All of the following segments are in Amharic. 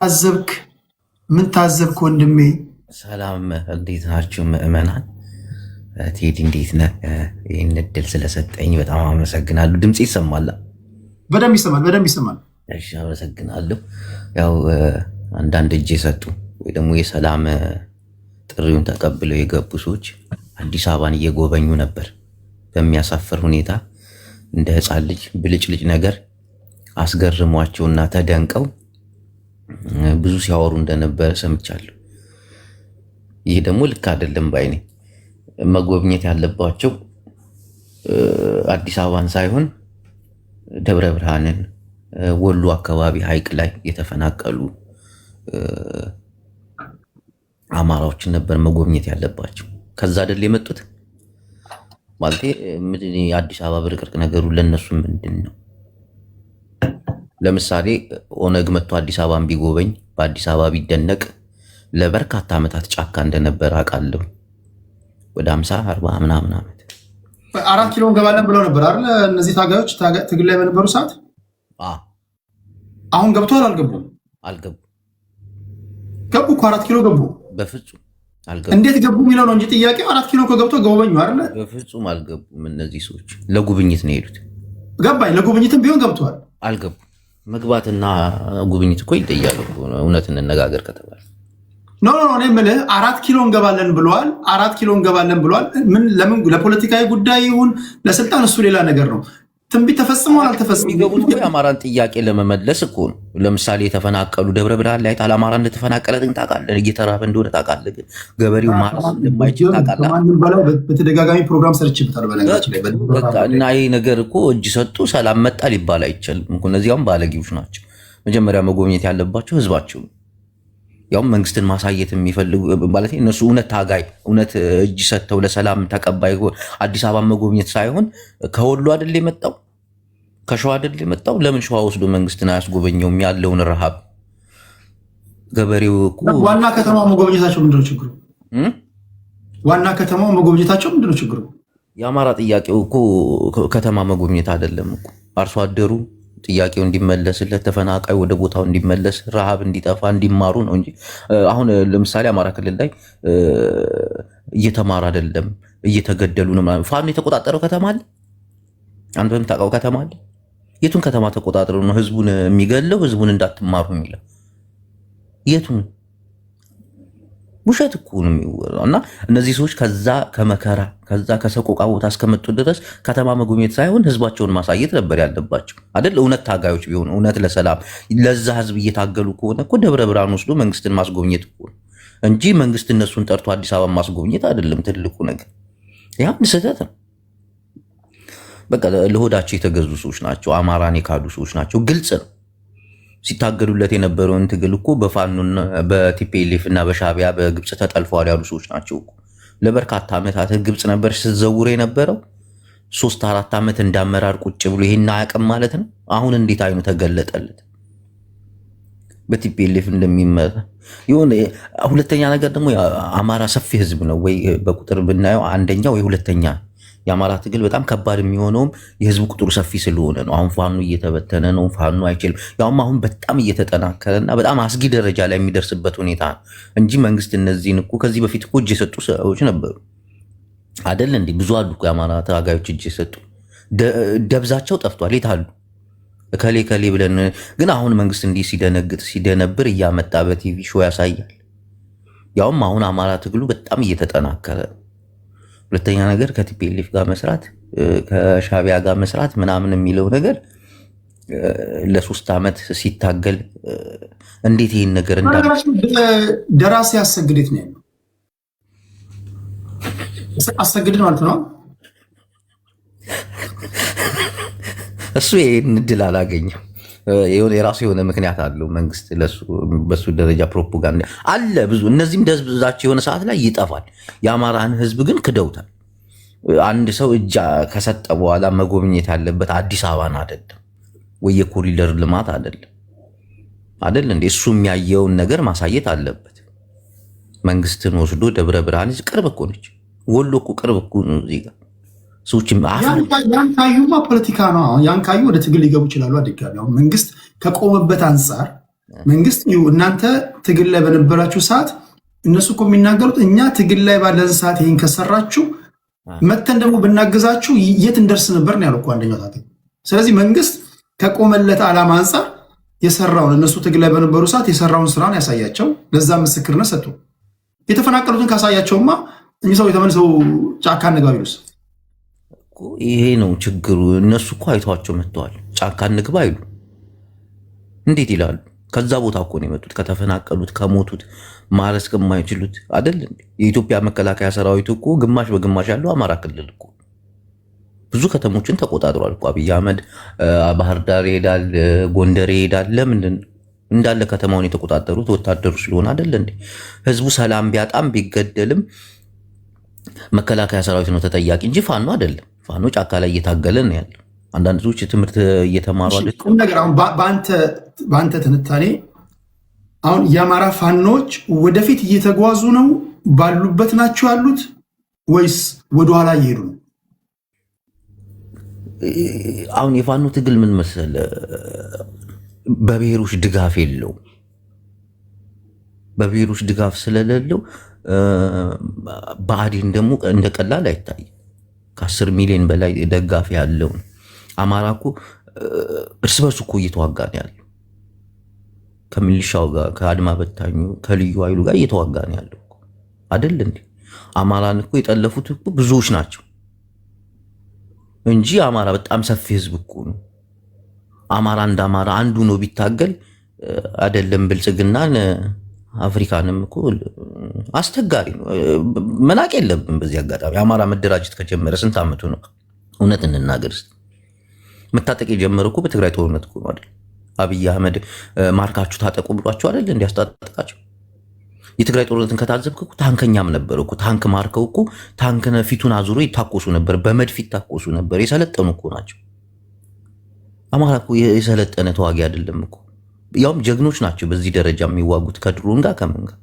ታዘብክ? ምን ታዘብክ ወንድሜ? ሰላም እንዴት ናችሁ ምእመናን? ቴዲ እንዴት ነህ? ይህን እድል ስለሰጠኝ በጣም አመሰግናለሁ። ድምፅ ይሰማል? በደንብ ይሰማል፣ በደንብ ይሰማል። እሺ አመሰግናለሁ። ያው አንዳንድ እጅ የሰጡ ወይ ደግሞ የሰላም ጥሪውን ተቀብለው የገቡ ሰዎች አዲስ አበባን እየጎበኙ ነበር። በሚያሳፍር ሁኔታ እንደ ሕፃን ልጅ ብልጭልጭ ነገር አስገርሟቸውና ተደንቀው ብዙ ሲያወሩ እንደነበረ ሰምቻለሁ። ይህ ደግሞ ልክ አይደለም ባይ ነኝ። መጎብኘት ያለባቸው አዲስ አበባን ሳይሆን ደብረ ብርሃንን፣ ወሎ አካባቢ ሐይቅ ላይ የተፈናቀሉ አማራዎችን ነበር መጎብኘት ያለባቸው። ከዛ አይደል የመጡት? ማለት አዲስ አበባ ብርቅርቅ ነገሩ ለነሱ ምንድን ነው? ለምሳሌ ኦነግ መጥቶ አዲስ አበባን ቢጎበኝ በአዲስ አበባ ቢደነቅ ለበርካታ ዓመታት ጫካ እንደነበረ አውቃለሁ። ወደ 50-40 ምናምን ዓመት 4 ኪሎ እንገባለን ብለው ነበር አይደል? እነዚህ ታጋዮች ትግል ላይ በነበሩ ሰዓት አሁን ገብተዋል? አልገቡም? አልገቡ። ገቡ እኮ 4 ኪሎ ገቡ። በፍጹም አልገቡ። እንዴት ገቡ የሚለው ነው እንጂ ጥያቄው 4 ኪሎ እኮ ገብቶ ጎበኙ አይደል? በፍጹም አልገቡም። እነዚህ ሰዎች ለጉብኝት ነው የሄዱት። ገባኝ። ለጉብኝትም ቢሆን ገብተዋል። አልገቡ። መግባትና ጉብኝት እኮ ይለያሉ። እውነት እንነጋገር ከተባለ ኖ እኔ የምልህ 4 ኪሎ እንገባለን ብለዋል። 4 ኪሎ እንገባለን ብለዋል። ለምን? ለፖለቲካዊ ጉዳይ ይሁን ለስልጣን፣ እሱ ሌላ ነገር ነው። ትንቢት ተፈጽሟል አልተፈጸመም? የሚገቡት የአማራን ጥያቄ ለመመለስ እኮ ነው። ለምሳሌ የተፈናቀሉ ደብረ ብርሃን ላይ አማራ እንደተፈናቀለ ግን ታውቃለህ። እየተራበ እንደሆነ ታውቃለህ። ግን ገበሬው ማረስ እንደማይችል ታውቃለህ። ከማንም በላይ በተደጋጋሚ ፕሮግራም ሰርችበታል በነገራችን ላይ። እና ይህ ነገር እኮ እጅ ሰጡ ሰላም መጣ ሊባል አይቻልም። እነዚያውም ባለጌዎች ናቸው። መጀመሪያ መጎብኘት ያለባቸው ህዝባቸው ነው። ያውም መንግስትን ማሳየት የሚፈልጉ ማለት እነሱ እውነት ታጋይ፣ እውነት እጅ ሰጥተው ለሰላም ተቀባይ አዲስ አበባ መጎብኘት ሳይሆን ከወሎ አይደል የመጣው? ከሸዋ አይደል የመጣው? ለምን ሸዋ ወስዶ መንግስትን አያስጎበኘውም? ያለውን ረሃብ ገበሬው እኮ ዋና ከተማው መጎብኘታቸው ምንድነው ችግሩ? ዋና ከተማው መጎብኘታቸው ምንድነው ችግሩ? የአማራ ጥያቄው እኮ ከተማ መጎብኘት አይደለም እኮ አርሶ አደሩ ጥያቄው እንዲመለስለት፣ ተፈናቃይ ወደ ቦታው እንዲመለስ፣ ረሃብ እንዲጠፋ፣ እንዲማሩ ነው እንጂ አሁን ለምሳሌ አማራ ክልል ላይ እየተማረ አይደለም እየተገደሉ ነው። ፋኖ የተቆጣጠረው ከተማ አለ? አንተ በምታውቀው ከተማ አለ? የቱን ከተማ ተቆጣጥረው ነው ህዝቡን የሚገለው? ህዝቡን እንዳትማሩ የሚለው የቱን? ውሸት እኮ ነው የሚወራው። እና እነዚህ ሰዎች ከዛ ከመከራ ከዛ ከሰቆቃ ቦታ እስከመጡ ድረስ ከተማ መጎብኘት ሳይሆን ህዝባቸውን ማሳየት ነበር ያለባቸው አይደል? እውነት ታጋዮች ቢሆኑ እውነት ለሰላም ለዛ ህዝብ እየታገሉ ከሆነ እኮ ደብረ ብርሃን ወስዶ መንግስትን ማስጎብኘት እኮ ነው እንጂ መንግስት እነሱን ጠርቶ አዲስ አበባ ማስጎብኘት አይደለም ትልቁ ነገር። ያን ስህተት ነው። በቃ ለሆዳቸው የተገዙ ሰዎች ናቸው። አማራን የካዱ ሰዎች ናቸው። ግልጽ ነው። ሲታገሉለት የነበረውን ትግል እኮ በፋኖና በቲፒኤልኤፍ እና በሻቢያ በግብፅ ተጠልፈዋል ያሉ ሰዎች ናቸው እኮ። ለበርካታ ዓመታት ግብፅ ነበር ስትዘውር የነበረው። 3-4 ዓመት እንዳመራር ቁጭ ብሎ ይሄን አያውቅም ማለት ነው። አሁን እንዴት አይኑ ተገለጠለት? በቲፒኤልኤፍ እንደሚመራ ይሁን። ሁለተኛ ነገር ደግሞ አማራ ሰፊ ህዝብ ነው ወይ በቁጥር ብናየው አንደኛ ወይ ሁለተኛ። የአማራ ትግል በጣም ከባድ የሚሆነውም የህዝቡ ቁጥሩ ሰፊ ስለሆነ ነው። አሁን ፋኖ እየተበተነ ነው። ፋኖ አይችልም። ያውም አሁን በጣም እየተጠናከረና በጣም አስጊ ደረጃ ላይ የሚደርስበት ሁኔታ ነው እንጂ መንግስት እነዚህን እኮ ከዚህ በፊት እኮ እጅ የሰጡ ሰዎች ነበሩ አይደል? እንዲህ ብዙ አሉ እኮ የአማራ ታጋዮች እጅ የሰጡ ደብዛቸው ጠፍቷል። የት አሉ? ከሌ ከሌ ብለን ግን አሁን መንግስት እንዲህ ሲደነግጥ ሲደነብር እያመጣ በቲቪ ሾው ያሳያል። ያውም አሁን አማራ ትግሉ በጣም እየተጠናከረ። ሁለተኛ ነገር ከቲፒኤልኤፍ ጋር መስራት ከሻቢያ ጋር መስራት ምናምን የሚለው ነገር ለ3 ዓመት ሲታገል እንዴት ይህን ነገር ደራሲ አሰግዴት ነው ያለው። አሰግድ ማለት ነው እሱ ይህን እድል አላገኘም። የራሱ የሆነ ምክንያት አለው መንግስት በሱ ደረጃ ፕሮፓጋንዳ አለ ብዙ። እነዚህም ደብዛቸው የሆነ ሰዓት ላይ ይጠፋል። የአማራን ህዝብ ግን ክደውታል። አንድ ሰው እጅ ከሰጠ በኋላ መጎብኘት ያለበት አዲስ አበባን አይደለም ወይ የኮሪደር ልማት አይደለም አይደል እንዴ? እሱ የሚያየውን ነገር ማሳየት አለበት። መንግስትን ወስዶ ደብረ ብርሃን ቅርብ እኮ ነች። ወሎ እኮ ቅርብ እኮ ነው እዚህ ጋር ያን ካዩማ ፖለቲካ ነው። ያን ካዩ ወደ ትግል ሊገቡ ይችላሉ። አድጋሚ መንግስት ከቆመበት አንጻር መንግስት እናንተ ትግል ላይ በነበራችሁ ሰዓት እነሱ እኮ የሚናገሩት እኛ ትግል ላይ ባለን ሰዓት ይህን ከሰራችሁ መተን ደግሞ ብናግዛችሁ የት እንደርስ ነበር ነው ያለው እኮ አንደኛው ታገኝ። ስለዚህ መንግስት ከቆመለት ዓላማ አንጻር የሰራውን እነሱ ትግል ላይ በነበሩ ሰዓት የሰራውን ስራን ያሳያቸው፣ ለዛ ምስክርነት ሰጡ። የተፈናቀሉትን ካሳያቸውማ እኚህ ሰው የተመልሰው ጫካ እንግባ ቢሉስ? ይሄ ነው ችግሩ። እነሱ እኮ አይተዋቸው መጥተዋል። ጫካ እንግባ አይሉ እንዴት ይላሉ? ከዛ ቦታ እኮ ነው የመጡት። ከተፈናቀሉት ከሞቱት ማረስ ከማይችሉት አይደል? የኢትዮጵያ መከላከያ ሰራዊት እኮ ግማሽ በግማሽ ያለው አማራ ክልል እኮ ብዙ ከተሞችን ተቆጣጥሯል እኮ አብይ አህመድ። ባህር ዳር ይሄዳል፣ ጎንደር ይሄዳል። ለምንድን እንዳለ ከተማውን የተቆጣጠሩት ወታደሩ ስለሆነ አይደል እንዴ? ህዝቡ ሰላም ቢያጣም ቢገደልም መከላከያ ሰራዊት ነው ተጠያቂ እንጂ ፋኖ አይደለም። ፋኖ ጫካ ላይ እየታገለ ነው ያለው። አንዳንድ ሰዎች ትምህርት እየተማሩ አይደል ነገር። አሁን በአንተ ትንታኔ አሁን የአማራ ፋኖች ወደፊት እየተጓዙ ነው ባሉበት ናቸው ያሉት ወይስ ወደኋላ እየሄዱ ነው? አሁን የፋኖ ትግል ምን መሰለ፣ በብሔሮች ድጋፍ የለው። በብሔሮች ድጋፍ ስለሌለው ብአዴን ደግሞ እንደ ቀላል አይታይም። ከ10 ሚሊዮን በላይ ደጋፊ ያለው አማራ እኮ እርስ በርሱ እኮ እየተዋጋ ነው ያለው። ከሚሊሻው ጋር፣ ከአድማ በታኙ፣ ከልዩ ኃይሉ ጋር እየተዋጋ ነው ያለው አይደል እንዴ? አማራን እኮ የጠለፉት እኮ ብዙዎች ናቸው እንጂ አማራ በጣም ሰፊ ህዝብ እኮ ነው። አማራ እንደ አማራ አንዱ ነው ቢታገል አይደለም ብልጽግናን አፍሪካንም እኮ አስቸጋሪ ነው። መናቅ የለብን። በዚህ አጋጣሚ አማራ መደራጀት ከጀመረ ስንት ዓመቱ ነው? እውነት እንናገር። መታጠቅ የጀመረ እኮ በትግራይ ጦርነት እኮ ነው አይደል? አብይ አህመድ ማርካችሁ ታጠቁ ብሏቸው አይደል እንዲያስታጠቃቸው። የትግራይ ጦርነትን ከታዘብክ እኮ ታንከኛም ነበር እኮ። ታንክ ማርከው እኮ ታንክ ፊቱን አዙሮ ይታኮሱ ነበር፣ በመድፍ ይታኮሱ ነበር። የሰለጠኑ እኮ ናቸው። አማራ እኮ የሰለጠነ ተዋጊ አይደለም እኮ። ያውም ጀግኖች ናቸው በዚህ ደረጃ የሚዋጉት ከድሮን ጋር ከምን ጋር።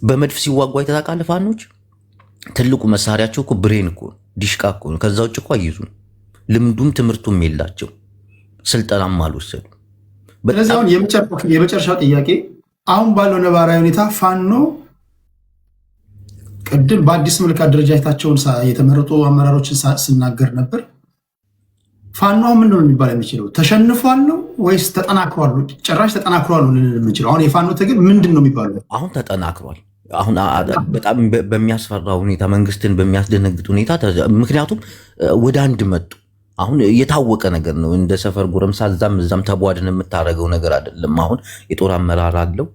በመድፍ ሲዋጉ አይተታቃለ ፋኖች ትልቁ መሳሪያቸው እኮ ብሬን እኮ ዲሽቃ እኮ ነው። ከዛ ውጭ እኮ አይዙም። ልምዱም ትምህርቱም የላቸው፣ ስልጠናም አልወሰዱ። ስለዚህ አሁን የመጨረሻው ጥያቄ አሁን ባለው ነባራዊ ሁኔታ ፋኖ ቅድም በአዲስ መልክ አደረጃጀታቸውን የተመረጡ አመራሮችን ስናገር ነበር። ፋኖ ምን ነው የሚባል የሚችለው? ተሸንፏል ነው ወይስ ተጠናክሯል? ጭራሽ ተጠናክሯል ነው ልንል የምንችለው? አሁን የፋኖ ትግል ምንድን ነው የሚባለው? አሁን ተጠናክሯል። አሁን በጣም በሚያስፈራ ሁኔታ፣ መንግስትን በሚያስደነግጥ ሁኔታ። ምክንያቱም ወደ አንድ መጡ። አሁን የታወቀ ነገር ነው። እንደ ሰፈር ጎረምሳ እዛም ተቧድን የምታደርገው ነገር አይደለም። አሁን የጦር አመራር አለው፣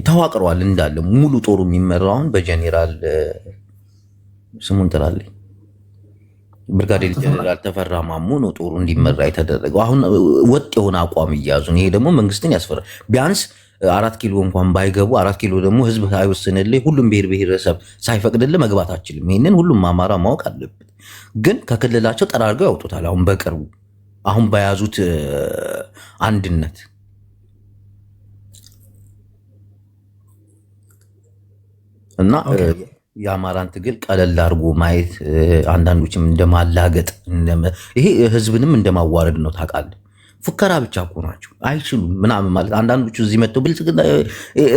ተዋቅረዋል። እንዳለ ሙሉ ጦሩ የሚመራው አሁን በጀኔራል ስሙን ጥራለኝ ብርጋዴር ጀነራል ተፈራ ማሞ ነው ጦሩ እንዲመራ የተደረገው። አሁን ወጥ የሆነ አቋም እያያዙ ነው። ይሄ ደግሞ መንግስትን ያስፈራል። ቢያንስ 4 ኪሎ እንኳን ባይገቡ 4 ኪሎ ደግሞ ህዝብ አይወስንልህ፣ ሁሉም ብሔር ብሔረሰብ ሳይፈቅድልህ መግባት አችልም። ይህንን ሁሉም አማራ ማወቅ አለበት። ግን ከክልላቸው ጠራርገው ያውጡታል። አሁን በቅርቡ አሁን በያዙት አንድነት እና የአማራን ትግል ቀለል አድርጎ ማየት፣ አንዳንዶችም እንደማላገጥ፣ ይሄ ህዝብንም እንደማዋረድ ነው። ታውቃለህ፣ ፉከራ ብቻ እኮ ናቸው፣ አይችሉም ምናምን ማለት። አንዳንዶቹ እዚህ መጥተው ብልጽግና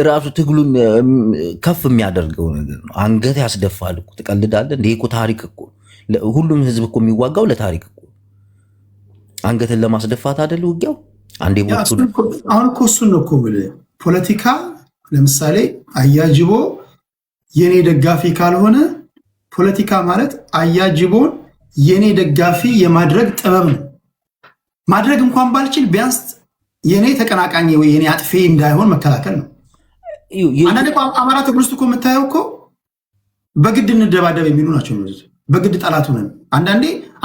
ራሱ ትግሉን ከፍ የሚያደርገው ነገር ነው። አንገት ያስደፋል እኮ። ትቀልዳለህ እንደ እኮ ታሪክ እኮ። ሁሉም ህዝብ እኮ የሚዋጋው ለታሪክ እኮ፣ አንገትን ለማስደፋት አይደል ውጊያው። አንዴ አሁን እኮ እሱን ነው እኮ ብለህ ፖለቲካ ለምሳሌ አያጅቦ የኔ ደጋፊ ካልሆነ ፖለቲካ ማለት አያጅቦን የኔ ደጋፊ የማድረግ ጥበብ ነው። ማድረግ እንኳን ባልችል ቢያንስ የኔ ተቀናቃኝ ወይ የኔ አጥፌ እንዳይሆን መከላከል ነው። አንዳንድ አማራ ትግል ውስጥ እኮ የምታየው እኮ በግድ እንደባደብ የሚሉ ናቸው። በግድ ጠላቱ ነን።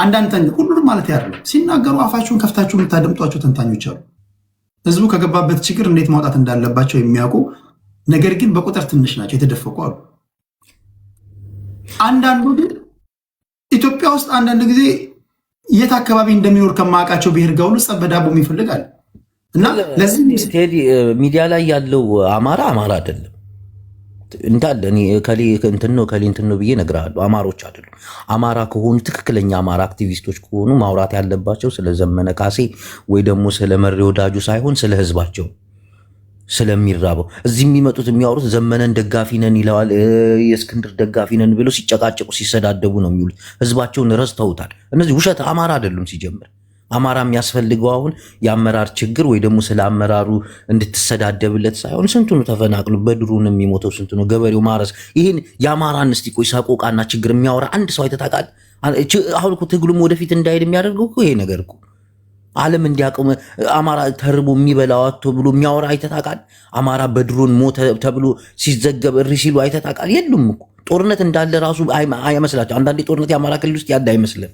አንዳንድ ሁሉንም ማለት ያደርግ ሲናገሩ አፋችሁን ከፍታችሁ የምታደምጧቸው ተንታኞች አሉ። ህዝቡ ከገባበት ችግር እንዴት ማውጣት እንዳለባቸው የሚያውቁ ነገር ግን በቁጥር ትንሽ ናቸው፣ የተደፈቁ አሉ። አንዳንዱ ግን ኢትዮጵያ ውስጥ አንዳንድ ጊዜ የት አካባቢ እንደሚኖር ከማውቃቸው ብሔር ጋር ሁሉ ጸብ በዳቦ ይፈልጋል። እና ለዚህ ሚዲያ ላይ ያለው አማራ አይደለም። እንዳለ እኔ ከሊ እንትን ነው ብዬ እነግርሃለሁ። አማሮች አይደሉም። አማራ ከሆኑ ትክክለኛ አማራ አክቲቪስቶች ከሆኑ ማውራት ያለባቸው ስለ ዘመነ ካሴ ወይ ደግሞ ስለ መሪ ወዳጁ ሳይሆን ስለ ህዝባቸው ስለሚራበው። እዚህ የሚመጡት የሚያወሩት ዘመነን ደጋፊ ነን ይለዋል፣ የእስክንድር ደጋፊ ነን ብለው ሲጨቃጨቁ ሲሰዳደቡ ነው የሚውሉት። ህዝባቸውን ረስተውታል። እነዚህ ውሸት አማራ አይደሉም ሲጀምር። አማራ የሚያስፈልገው አሁን የአመራር ችግር ወይ ደግሞ ስለ አመራሩ እንድትሰዳደብለት ሳይሆን ስንቱ ነው ተፈናቅሎ በድሩን የሚሞተው ስንቱ ነው ገበሬው ማረስ። ይህን የአማራን እስቲ ቆይ ሰቆቃና ችግር የሚያወራ አንድ ሰው አይተታቃል? አሁን እኮ ትግሉም ወደፊት እንዳይሄድ የሚያደርገው እኮ ይሄ ነገር እኮ ዓለም እንዲያውቀው አማራ ተርቦ የሚበላው አጥቶ ብሎ የሚያወራ አይተታቃል? አማራ በድሮን ሞተ ተብሎ ሲዘገብ እሪ ሲሉ አይተታቃል? የሉም እኮ ጦርነት እንዳለ ራሱ አይመስላቸው። አንዳንዴ ጦርነት የአማራ ክልል ውስጥ ያለ አይመስልም።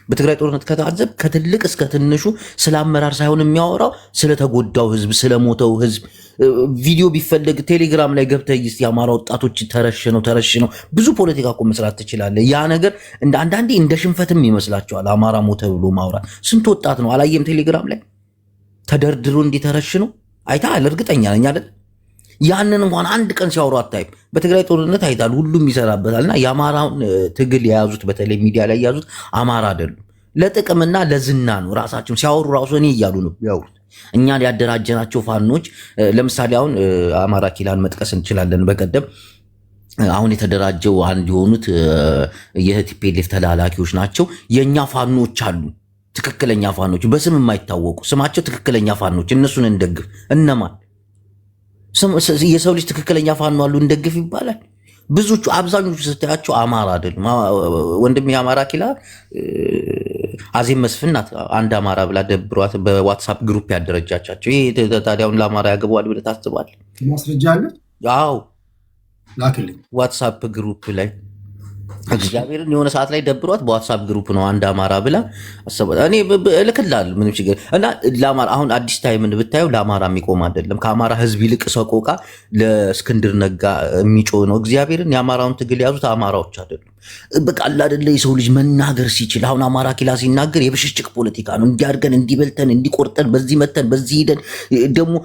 በትግራይ ጦርነት ከታዘብ ከትልቅ እስከ ትንሹ ስለ አመራር ሳይሆን የሚያወራው ስለተጎዳው ህዝብ፣ ስለሞተው ህዝብ ቪዲዮ ቢፈለግ ቴሌግራም ላይ ገብተህ እስቲ የአማራ ወጣቶች ተረሽነው ብዙ ፖለቲካ እኮ መስራት ትችላለህ። ያ ነገር አንዳንዴ እንደ ሽንፈትም ይመስላቸዋል። አማራ ሞተ ብሎ ማውራት ስንት ወጣት ነው አላየም? ቴሌግራም ላይ ተደርድሮ እንዲተረሽነው አይተሃል? እርግጠኛ ነኝ አይደል? ያንን እንኳን አንድ ቀን ሲያወሩ አታይም። በትግራይ ጦርነት አይታል፣ ሁሉም ይሰራበታልና የአማራውን ትግል የያዙት በተለይ ሚዲያ ላይ የያዙት አማራ አይደሉም። ለጥቅምና ለዝና ነው። ራሳቸው ሲያወሩ ራሱ እኔ እያሉ ነው ያወሩት። እኛ ያደራጀናቸው ፋኖች ለምሳሌ አሁን አማራ ኪላን መጥቀስ እንችላለን። በቀደም አሁን የተደራጀው አንድ የሆኑት የቲፒኤልኤፍ ተላላኪዎች ናቸው። የእኛ ፋኖች አሉ፣ ትክክለኛ ፋኖች፣ በስም የማይታወቁ ስማቸው ትክክለኛ ፋኖች። እነሱን እንደግፍ። እነማን? የሰው ልጅ ትክክለኛ ፋኖ አሉ እንደግፍ ይባላል። ብዙዎቹ አብዛኞቹ ስታያቸው አማራ አይደሉም። ወንድም የአማራ ኪላ አዜብ መስፍን ናት አንድ አማራ ብላ ደብሯት በዋትሳፕ ግሩፕ ያደረጃቻቸው። ይሄ ታዲያውን ለአማራ ያገባዋል ብለህ ታስባለህ? ማስረጃ አለ? አዎ ላክልኝ። ዋትሳፕ ግሩፕ ላይ እግዚአብሔርን የሆነ ሰዓት ላይ ደብሯት በዋትሳፕ ግሩፕ ነው አንድ አማራ ብላ አሰባት። እኔ እልክልሃለሁ ምንም ችግር እና ለአማራ አሁን አዲስ ታይምን ብታየው ለአማራ የሚቆም አይደለም። ከአማራ ህዝብ ይልቅ ሰቆቃ ለእስክንድር ነጋ የሚጮህ ነው። እግዚአብሔርን የአማራውን ትግል የያዙት አማራዎች አይደሉም። በቃ አይደለ የሰው ልጅ መናገር ሲችል አሁን አማራ ኪላ ሲናገር የብሽሽቅ ፖለቲካ ነው። እንዲያርገን እንዲበልተን እንዲቆርጠን በዚህ መተን በዚህ ሂደን ደግሞ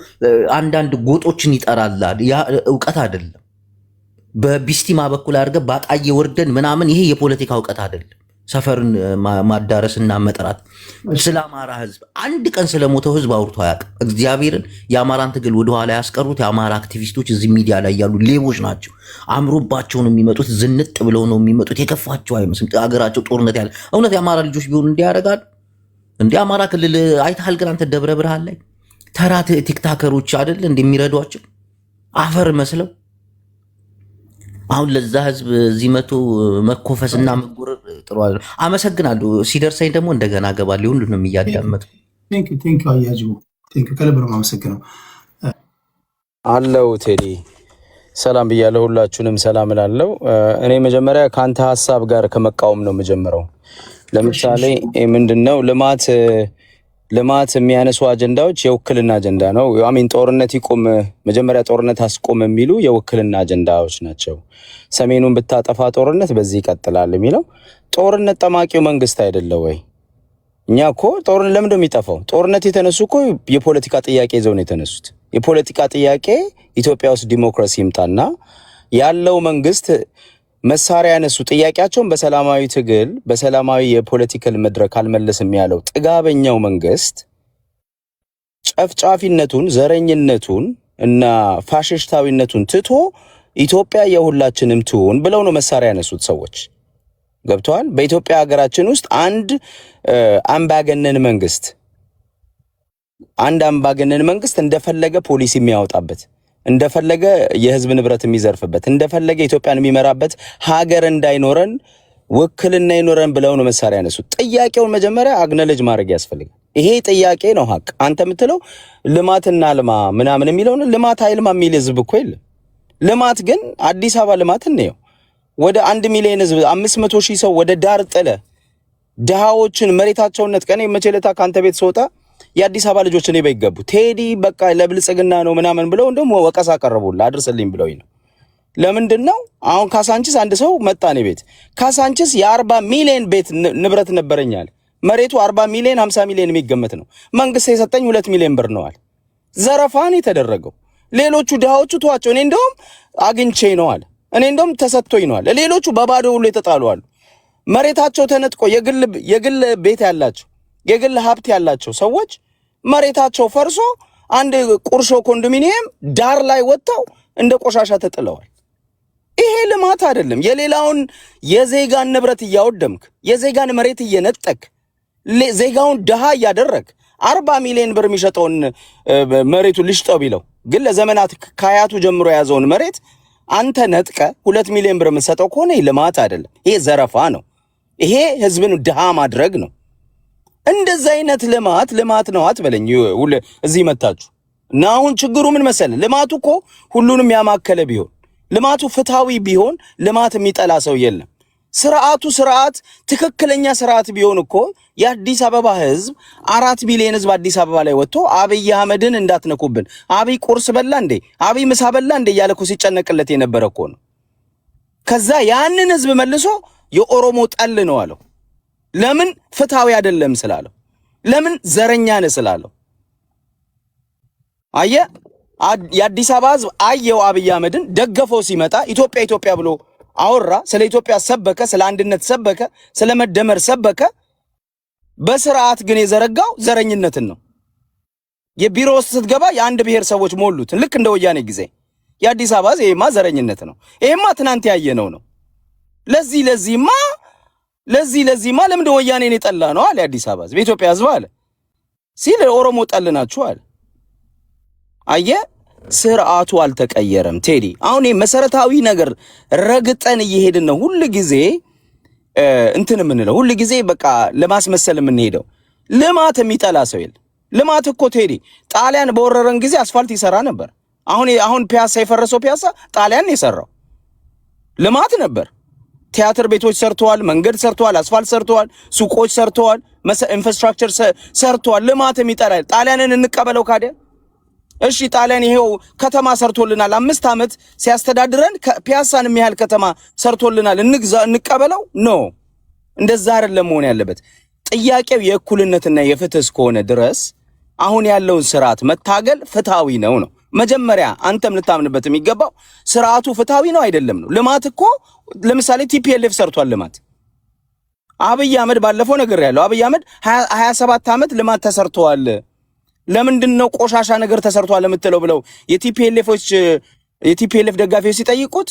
አንዳንድ ጎጦችን ይጠራላል። ያ እውቀት አይደለም። በቢስቲማ በኩል አድርገህ ባጣዬ ወርደን ምናምን ይሄ የፖለቲካ እውቀት አይደለም። ሰፈርን ማዳረስና መጥራት። ስለ አማራ ህዝብ አንድ ቀን ስለሞተው ህዝብ አውርቶ አያውቅም። እግዚአብሔርን የአማራን ትግል ወደኋላ ያስቀሩት የአማራ አክቲቪስቶች እዚህ ሚዲያ ላይ ያሉ ሌቦች ናቸው። አምሮባቸው ነው የሚመጡት፣ ዝንጥ ብለው ነው የሚመጡት። የከፋቸው አይመስልም። አገራቸው ጦርነት ያለ እውነት የአማራ ልጆች ቢሆኑ እንዲያደርጋሉ እንዲ አማራ ክልል አይተሃል? ግን አንተ ደብረ ብርሃን ላይ ተራ ቲክታከሮች አይደል እንደሚረዷቸው አፈር መስለው አሁን ለዛ ህዝብ እዚህ መቶ መኮፈስና መጎረር ጥሩ አይደለም። አመሰግናለሁ። ሲደርሰኝ ደግሞ እንደገና ገባለሁ። ሁሉንም እያዳመጡ ቴንክ ዩ አያጅቡ ቴንክ ዩ ከልብ ነው የማመሰግነው። አለው ቴዲ ሰላም ብያለሁ። ሁላችሁንም ሰላም እላለሁ። እኔ መጀመሪያ ከአንተ ሀሳብ ጋር ከመቃወም ነው የምጀምረው። ለምሳሌ ምንድነው ልማት የሚያነሱ አጀንዳዎች የውክልና አጀንዳ ነው። አሚን ጦርነት ይቁም፣ መጀመሪያ ጦርነት አስቆም የሚሉ የውክልና አጀንዳዎች ናቸው። ሰሜኑን ብታጠፋ ጦርነት በዚህ ይቀጥላል የሚለው ጦርነት ጠማቂው መንግስት አይደለ ወይ? እኛ እኮ ጦርነት ለምን እንደሚጠፋው ጦርነት የተነሱ እኮ የፖለቲካ ጥያቄ ይዘው ነው የተነሱት። የፖለቲካ ጥያቄ ኢትዮጵያ ውስጥ ዲሞክራሲ ይምጣና ያለው መንግስት መሳሪያ ያነሱ ጥያቄያቸውን በሰላማዊ ትግል በሰላማዊ የፖለቲካል መድረክ አልመለስም ያለው ጥጋበኛው መንግስት ጨፍጫፊነቱን፣ ዘረኝነቱን እና ፋሽስታዊነቱን ትቶ ኢትዮጵያ የሁላችንም ትሁን ብለው ነው መሳሪያ ያነሱት ሰዎች። ገብተዋል። በኢትዮጵያ ሀገራችን ውስጥ አንድ አምባገነን መንግስት እንደፈለገ ፖሊሲ የሚያወጣበት እንደፈለገ የህዝብ ንብረት የሚዘርፍበት እንደፈለገ ኢትዮጵያን የሚመራበት ሀገር እንዳይኖረን ውክልና ይኖረን ብለው ነው መሳሪያ ያነሱት። ጥያቄውን መጀመሪያ አግነለጅ ማድረግ ያስፈልጋል። ይሄ ጥያቄ ነው ሀቅ። አንተ የምትለው ልማትና ልማ ምናምን የሚለውን ልማት አይልማ የሚል ህዝብ እኮ የለም። ልማት ግን አዲስ አበባ ልማት ነው። ወደ 1 ሚሊዮን ህዝብ 500,000 ሰው ወደ ዳር ጥለ ድሃዎችን መሬታቸውን ነጥቀኔ መቼለታ ካንተ ቤት ስወጣ የአዲስ አበባ ልጆች እኔ በይገቡ ቴዲ በቃ ለብልጽግና ነው ምናምን ብለው እንደውም ወቀሳ አቀረቡልህ አድርስልኝ ብለውኝ ነው። ለምንድነው አሁን ካሳንቺስ አንድ ሰው መጣኔ ቤት ካሳንቺስ የ40 ሚሊዮን ቤት ንብረት ነበረኛል። መሬቱ 40 ሚሊዮን 50 ሚሊዮን የሚገመት ነው። መንግስት የሰጠኝ 2 ሚሊዮን ብር ነዋል። ዘረፋን የተደረገው ሌሎቹ ድሃዎቹ ተዋቸው። እኔ እንደውም አግኝቼ ነው አለ። እኔ እንደውም ተሰጥቶኝ ነው አለ። ሌሎቹ በባዶ ሁሉ የተጣሉ አሉ። መሬታቸው ተነጥቆ የግል ቤት ያላቸው የግል ሀብት ያላቸው ሰዎች መሬታቸው ፈርሶ አንድ ቁርሾ ኮንዶሚኒየም ዳር ላይ ወጥተው እንደ ቆሻሻ ተጥለዋል። ይሄ ልማት አይደለም። የሌላውን የዜጋን ንብረት እያወደምክ የዜጋን መሬት እየነጠቅ ዜጋውን ድሃ እያደረግ 40 ሚሊዮን ብር የሚሸጠውን መሬቱ ልሽጠው ቢለው ግን ለዘመናት ከአያቱ ጀምሮ የያዘውን መሬት አንተ ነጥቀ 2 ሚሊዮን ብር የምትሰጠው ከሆነ ልማት አይደለም። ይሄ ዘረፋ ነው። ይሄ ህዝብን ድሃ ማድረግ ነው። እንደዚህ አይነት ልማት ነው አትበለኝ። እዚህ መታችሁ እና አሁን ችግሩ ምን መሰለ? ልማቱ እኮ ሁሉንም ያማከለ ቢሆን ልማቱ ፍትሃዊ ቢሆን ልማት የሚጠላ ሰው የለም። ስርዓት ትክክለኛ ስርዓት ቢሆን እኮ የአዲስ አበባ ህዝብ 4 ሚሊዮን ህዝብ አዲስ አበባ ላይ ወጥቶ አብይ አህመድን እንዳትነኩብን፣ አብይ ቁርስ በላ እንዴ፣ አብይ ምሳ በላ እንዴ እያለ እኮ ሲጨነቅለት የነበረ እኮ ነው። ከዛ ያንን ህዝብ መልሶ የኦሮሞ ጠል ነው አለው። ለምን? ፍትሃዊ አይደለም ስላለው። ለምን? ዘረኛ ነህ ስላለው። የአዲስ አበባ ህዝብ አየው አብይ አህመድን ደገፈው። ሲመጣ ኢትዮጵያ ብሎ አወራ። ስለ ኢትዮጵያ ሰበከ፣ ስለ አንድነት ሰበከ፣ ስለ መደመር ሰበከ። በስርዓት ግን የዘረጋው ዘረኝነትን ነው። የቢሮ ውስጥ ስትገባ የአንድ ብሔር ሰዎች ሞሉት። ልክ እንደ ወያኔ ጊዜ የአዲስ አበባ ህዝብ ይሄማ ዘረኝነት ነው፣ ይሄማ ትናንት ያየነው ነው። ለዚህማ ለምን ወያኔን የጠላ ነው አለ የአዲስ አበባ ህዝብ። የኢትዮጵያ ህዝብ አለ ሲል ኦሮሞ ጠል ናችሁ አለ። ስርዓቱ አልተቀየረም ቴዲ። አሁን መሰረታዊ ነገር ረግጠን እየሄድን ነው። ሁሉ ጊዜ እንትን የምንለው ሁሉ ጊዜ በቃ ለማስመሰል የምንሄደው። ልማት የሚጠላ ሰው የለም። ልማት እኮ ቴዲ ጣሊያን በወረረን ጊዜ አስፋልት ይሰራ ነበር። አሁን ፒያሳ የፈረሰው ፒያሳ ጣሊያን የሰራው ልማት ነበር። ቲያትር ቤቶች ሰርተዋል፣ መንገድ ሰርተዋል፣ አስፋልት ሰርተዋል፣ ሱቆች ሰርተዋል፣ ኢንፍራስትራክቸር ሰርተዋል። ልማት የሚጠላ ጣሊያንን እንቀበለው ካዲያ? እሺ ጣሊያን ይሄው ከተማ ሰርቶልናል። 5 ዓመት ሲያስተዳድረን ፒያሳን የሚያህል ከተማ ሰርቶልናል። እንቀበለው? ኖ፣ እንደዛ አይደለም መሆን ያለበት። ጥያቄው የእኩልነትና የፍትህ እስከሆነ ድረስ አሁን ያለውን ስርዓት መታገል ፍትሃዊ ነው። መጀመሪያ አንተም ልታምንበት የሚገባው ስርዓቱ ፍትሃዊ ነው አይደለም ነው። ልማት እኮ ለምሳሌ ቲፒኤልኤፍ ሰርቷል ልማት። አብይ አህመድ ባለፈው ነገር ያለው አብይ አህመድ 27 ዓመት ልማት ተሰርቷል። ለምንድነው ቆሻሻ ነገር ተሰርቷል የምትለው ብለው የቲፒኤልኤፍ ደጋፊዎች ሲጠይቁት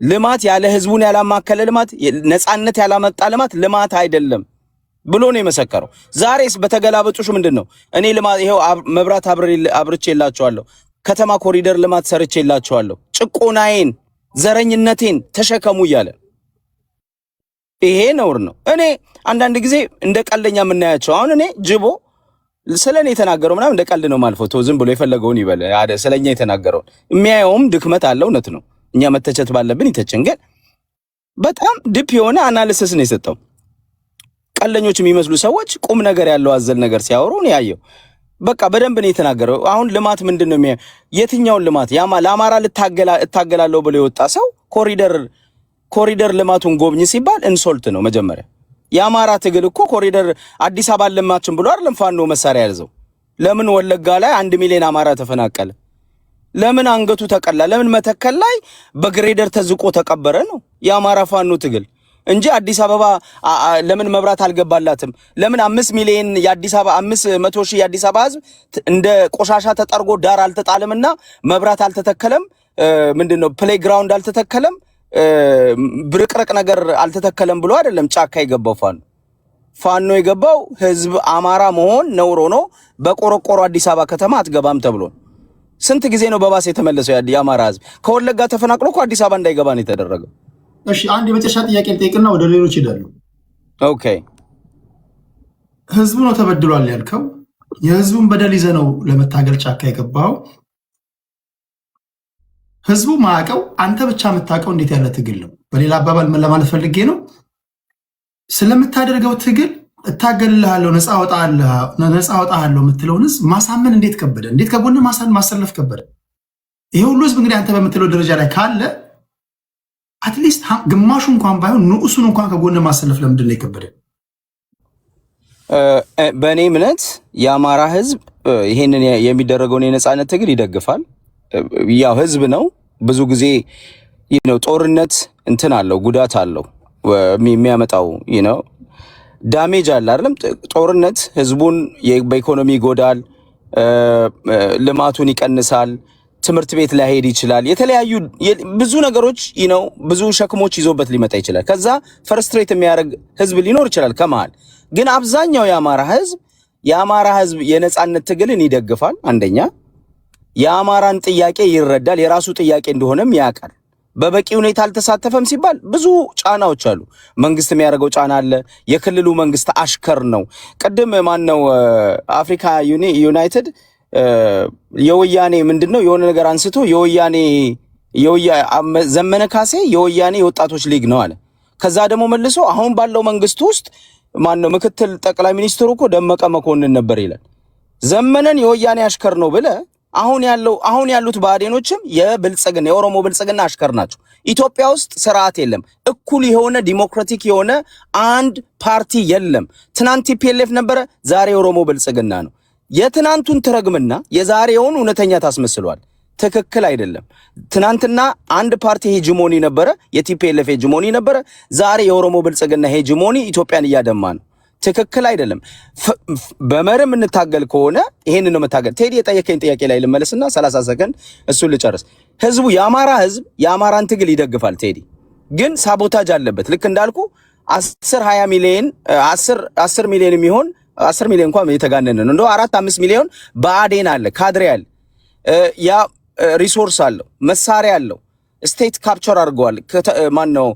ልማት ያለ ህዝቡን ያላማከለ ልማት፣ ነፃነት ያላመጣ ልማት አይደለም ብሎ ነው የመሰከረው። ዛሬስ በተገላበጡሽ ምንድነው? እኔ ልማት ይሄው መብራት አብርቼላችኋለሁ፣ ከተማ ኮሪደር ልማት ሰርቼላችኋለሁ፣ ጭቆናዬን ዘረኝነቴን ተሸከሙ እያለ ይሄ ነውር ነው። እኔ አንዳንድ ጊዜ እንደ ቀልደኛ የምናያቸው አሁን እኔ ጅቦ ስለኔ የተናገረው ምናምን እንደ ቀልድ ነው ማልፎቶ ዝም ብሎ የፈለገውን ይበል ስለኛ የተናገረው የሚያየውም ድክመት አለው። እውነት ነው። እኛ መተቸት ባለብን ይተችን። ግን በጣም ዲፕ የሆነ አናሊሲስ ነው የሰጠው። ቀልደኞች የሚመስሉ ሰዎች ቁም ነገር ያለው አዘል ነገር ሲያወሩ ነው ያየው። በቃ በደንብ ነው የተናገረው። አሁን ልማት ምንድነው? የትኛውን ልማት? ለአማራ እታገላለሁ ብሎ የወጣ ሰው ኮሪደር ልማቱን ጎብኝ ሲባል ኢንሶልት ነው መጀመሪያ። የአማራ ትግል እኮ ኮሪደር አዲስ አበባ ለማችን ብሎ አይደለም ፋኖ መሳሪያ ያዘው። ለምን ወለጋ ላይ 1 ሚሊዮን አማራ ተፈናቀለ? ለምን አንገቱ ተቀላ? ለምን መተከል ላይ በግሬደር ተዝቆ ተቀበረ? ነው የአማራ ፋኖ ትግል እንጂ አዲስ አበባ ለምን መብራት አልገባላትም? ለምን 5 ሚሊዮን የአዲስ አበባ 500 ሺህ የአዲስ አበባ ህዝብ እንደ ቆሻሻ ተጠርጎ ዳር አልተጣለምና መብራት አልተተከለም? ምንድነው ፕሌይግራውንድ አልተተከለም? ብርቅርቅ ነገር አልተተከለም ብሎ አይደለም ጫካ የገባው ፋኖ የገባው ህዝብ አማራ መሆን ነውር ሆኖ በቆረቆሮ አዲስ አበባ ከተማ አትገባም ተብሎ ስንት ጊዜ ነው በባስ የተመለሰው የአማራ ህዝብ? ከወለጋ ተፈናቅሎ እኮ አዲስ አበባ እንዳይገባ ነው የተደረገው። እሺ አንድ የመጨረሻ ጥያቄ ልጠይቅና ወደ ሌሎች ይደሉ። ኦኬ ህዝቡ ነው ተበድሏል ያልከው፣ የህዝቡን በደል ይዘህ ነው ለመታገል ጫካ የገባው። ህዝቡ ማያውቀው አንተ ብቻ የምታውቀው እንዴት ያለ ትግል ነው? በሌላ አባባል ምን ለማለት ፈልጌ ነው? ስለምታደርገው ትግል እታገልልሃለሁ፣ ነፃ አወጣሃለሁ የምትለውን ህዝብ ማሳመን እንዴት ከበደ? እንዴት ከጎን ማሰለፍ ከበደ? ይሄ ሁሉ ህዝብ እንግዲህ አንተ በምትለው ደረጃ ላይ ካለ አትሊስት ግማሹ እንኳን ባይሆን ንዑሱን እንኳን ከጎን ማሰለፍ ለምንድን ነው የከበደ? በእኔ እምነት የአማራ ህዝብ ይሄንን የሚደረገውን የነጻነት ትግል ይደግፋል። ያው ህዝብ ነው። ብዙ ጊዜ ጦርነት እንትን አለው፣ ጉዳት አለው የሚያመጣው ዳሜጅ አለ አይደለም። ጦርነት ህዝቡን በኢኮኖሚ ይጎዳል፣ ልማቱን ይቀንሳል፣ ትምህርት ቤት ላይሄድ ይችላል። የተለያዩ ብዙ ነገሮች ብዙ ሸክሞች ይዞበት ሊመጣ ይችላል። ከዛ ፍርስትሬት የሚያደርግ ህዝብ ሊኖር ይችላል ከመሃል። ግን አብዛኛው የአማራ ህዝብ የነጻነት ትግልን ይደግፋል። አንደኛ የአማራን ጥያቄ ይረዳል፣ የራሱ ጥያቄ እንደሆነም ያውቃል። በበቂ ሁኔታ አልተሳተፈም ሲባል ብዙ ጫናዎች አሉ። መንግስት የሚያደርገው ጫና አለ። የክልሉ መንግስት አሽከር ነው። ቅድም ማነው አፍሪካ ዩናይትድ የወያኔ ምንድነው የሆነ ነገር አንስቶ ዘመነ ካሴ የወያኔ የወጣቶች ሊግ ነው አለ። ከዛ ደግሞ መልሶ አሁን ባለው መንግስት ውስጥ ማነው ምክትል ጠቅላይ ሚኒስትሩ እኮ ደመቀ መኮንን ነበር ይላል። ዘመነን የወያኔ አሽከር ነው ብለ አሁን ያሉት ብአዴኖችም የኦሮሞ ብልጽግና አሽከር ናቸው። ኢትዮጵያ ውስጥ ስርዓት የለም። እኩል የሆነ ዲሞክራቲክ የሆነ አንድ ፓርቲ የለም። ትናንት ቲፒኤልኤፍ ነበረ፣ ዛሬ የኦሮሞ ብልጽግና ነው። የትናንቱን ትረግምና የዛሬውን እውነተኛ ታስመስሏል። ትክክል አይደለም። ትናንትና አንድ ፓርቲ ሄጂሞኒ ነበረ፣ የቲፒኤልኤፍ ሄጂሞኒ ነበረ። ዛሬ የኦሮሞ ብልጽግና ሄጂሞኒ ኢትዮጵያን እያደማ ነው። ትክክል አይደለም። በመርህ እንታገል ከሆነ ይሄንን ነው መታገል። ቴዲ የጠየቀኝ ጥያቄ ላይ ልመለስና 30 ሰከንድ እሱን ልጨርስ። የአማራ ህዝብ የአማራን ትግል ይደግፋል። ቴዲ ግን ሳቦታጅ አለበት። ልክ እንዳልኩ 10 ሚሊዮን የሚሆን 10 ሚሊዮን እንኳን የተጋነነ ነው። እንደው 4-5 ሚሊዮን ብአዴን አለ፣ ካድሬ አለ፣ ያ ሪሶርስ አለው፣ መሳሪያ አለው። ስቴት ካፕቸር አድርገዋል። ማነው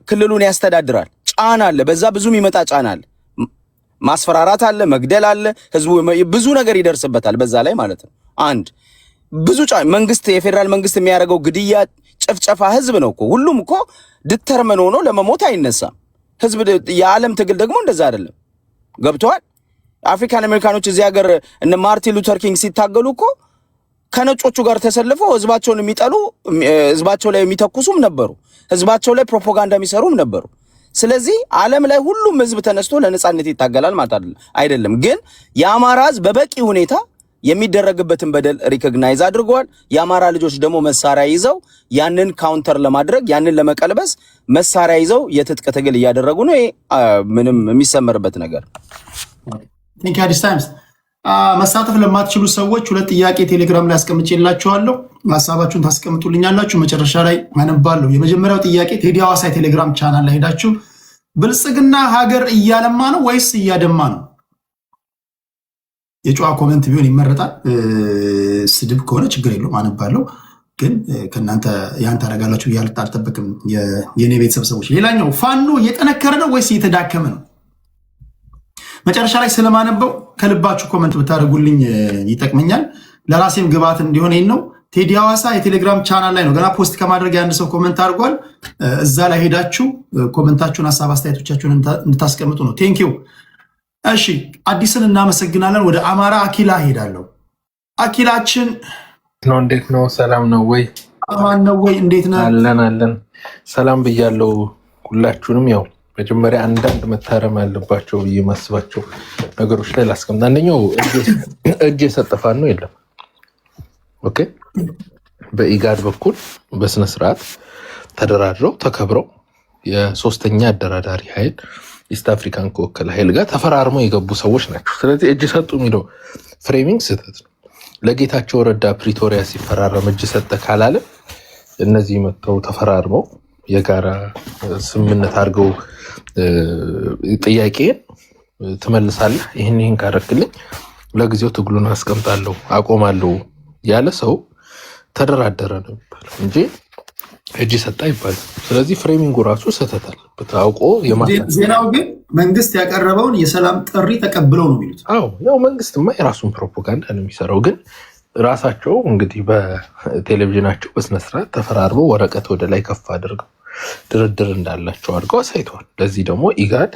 ክልሉን ያስተዳድራል። ጫና አለ፣ በዛ ብዙ የሚመጣ ጫና አለ፣ ማስፈራራት አለ፣ መግደል አለ። ህዝቡ ብዙ ነገር ይደርስበታል በዛ ላይ ማለት ነው። አንድ ብዙ መንግስት የፌደራል መንግስት የሚያደርገው ግድያ፣ ጭፍጨፋ ህዝብ ነው እኮ ሁሉም እኮ ድተርመን ሆኖ ለመሞት አይነሳም። ህዝብ የዓለም ትግል ደግሞ እንደዛ አይደለም። ገብቷል። አፍሪካን አሜሪካኖች እዚህ ሀገር እነ ማርቲን ሉተር ኪንግ ሲታገሉ እኮ ከነጮቹ ጋር ተሰልፈው ህዝባቸውን የሚጠሉ ህዝባቸው ላይ የሚተኩሱም ነበሩ። ህዝባቸው ላይ ፕሮፓጋንዳ የሚሰሩም ነበሩ። ስለዚህ ዓለም ላይ ሁሉም ህዝብ ተነስቶ ለነጻነት ይታገላል ማለት አይደለም። ግን የአማራ ህዝብ በበቂ ሁኔታ የሚደረግበትን በደል ሪኮግናይዝ አድርገዋል። የአማራ ልጆች ደግሞ መሳሪያ ይዘው ያንን ካውንተር ለማድረግ ያንን ለመቀልበስ መሳሪያ ይዘው የትጥቅ ትግል እያደረጉ ነው። ምንም የሚሰመርበት ነገር ቲንክ አዲስ ታይምስ መሳተፍ ለማትችሉ ሰዎች ሁለት ጥያቄ ቴሌግራም ላይ አስቀምጬላችኋለሁ። ሐሳባችሁን ታስቀምጡልኛላችሁ፣ መጨረሻ ላይ አነባለሁ። የመጀመሪያው ጥያቄ ቴዲ ሐዋሳ የቴሌግራም ቻናል ላይ ሄዳችሁ ብልጽግና ሀገር እያለማ ነው ወይስ እያደማ ነው? የጨዋ ኮሜንት ቢሆን ይመረጣል። ስድብ ከሆነ ችግር የለውም አነባለሁ። ግን ከእናንተ ያን ታደርጋላችሁ ብዬ አልጠብቅም የኔ ቤተሰብ ሰዎች። ሌላኛው ፋኖ እየጠነከረ ነው ወይስ እየተዳከመ ነው? መጨረሻ ላይ ስለማነበው ከልባችሁ ኮመንት ብታደርጉልኝ ይጠቅመኛል። ለራሴም ግብዓት እንዲሆን ነው። ቴዲ ሐዋሳ የቴሌግራም ቻናል ላይ ነው። ገና ፖስት ከማድረግ አንድ ሰው ኮመንት አድርጓል። እዛ ላይ ሄዳችሁ ኮመንታችሁን፣ ሀሳብ አስተያየቶቻችሁን እንድታስቀምጡ ነው። ቴንኪው። እሺ፣ አዲስን እናመሰግናለን። ወደ አማራ አኪላ ሄዳለሁ። አኪላችን ነው። እንዴት ነው? ሰላም ነው ወይ? አማን ነው ወይ? እንዴት ነው? አለን። ሰላም ብያለሁ ሁላችሁንም። ያው መጀመሪያ አንዳንድ መታረም ያለባቸው ብዬ ማስባቸው ነገሮች ላይ ላስቀምጥ። አንደኛው እጅ የሰጠ ፋኖ የለም። ኦኬ፣ በኢጋድ በኩል በስነስርዓት ተደራድረው ተከብረው የሶስተኛ አደራዳሪ ኃይል ኢስት አፍሪካን ከወከለ ኃይል ጋር ተፈራርመው የገቡ ሰዎች ናቸው። ስለዚህ እጅ ሰጡ የሚለው ፍሬሚንግ ስህተት ነው። ለጌታቸው ረዳ ፕሪቶሪያ ሲፈራረም እጅ ሰጠ ካላለ እነዚህ መጥተው ተፈራርመው የጋራ ስምምነት አድርገው ጥያቄን ትመልሳለህ፣ ይህን ካረክልኝ ለጊዜው ትግሉን አስቀምጣለሁ አቆማለሁ ያለ ሰው ተደራደረ ነው የሚባለው እንጂ እጅ ሰጣ ይባላል። ስለዚህ ፍሬሚንጉ ራሱ ስህተት አለበት። አውቆ ዜናው ግን መንግስት ያቀረበውን የሰላም ጥሪ ተቀብለው ነው የሚሉት። አዎ፣ ያው መንግስትማ የራሱን ፕሮፓጋንዳ ነው የሚሰራው። ግን ራሳቸው እንግዲህ በቴሌቪዥናቸው በስነስርዓት ተፈራርበው ወረቀት ወደ ላይ ከፍ አድርገው ድርድር እንዳላቸው አድርገው አሳይተዋል። ለዚህ ደግሞ ኢጋድ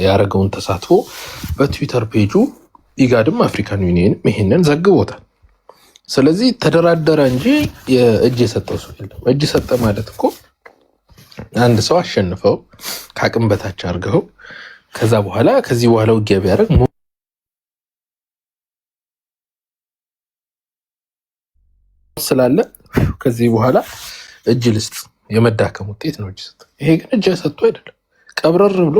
ያደረገውን ተሳትፎ በትዊተር ፔጁ ኢጋድም አፍሪካን ዩኒየንም ይሄንን ዘግቦታል። ስለዚህ ተደራደረ እንጂ እጅ የሰጠው ሰው የለም። እጅ ሰጠ ማለት እኮ አንድ ሰው አሸንፈው ከአቅም በታች አድርገው ከዚህ በኋላ ውጊያ ቢያደርግ ስላለ ከዚህ በኋላ እጅ ልስጥ የመዳከም ውጤት ነው እጅ ሰጥ። ይሄ ግን እጅ ሰጥቶ አይደለም። ቀብረር ብሎ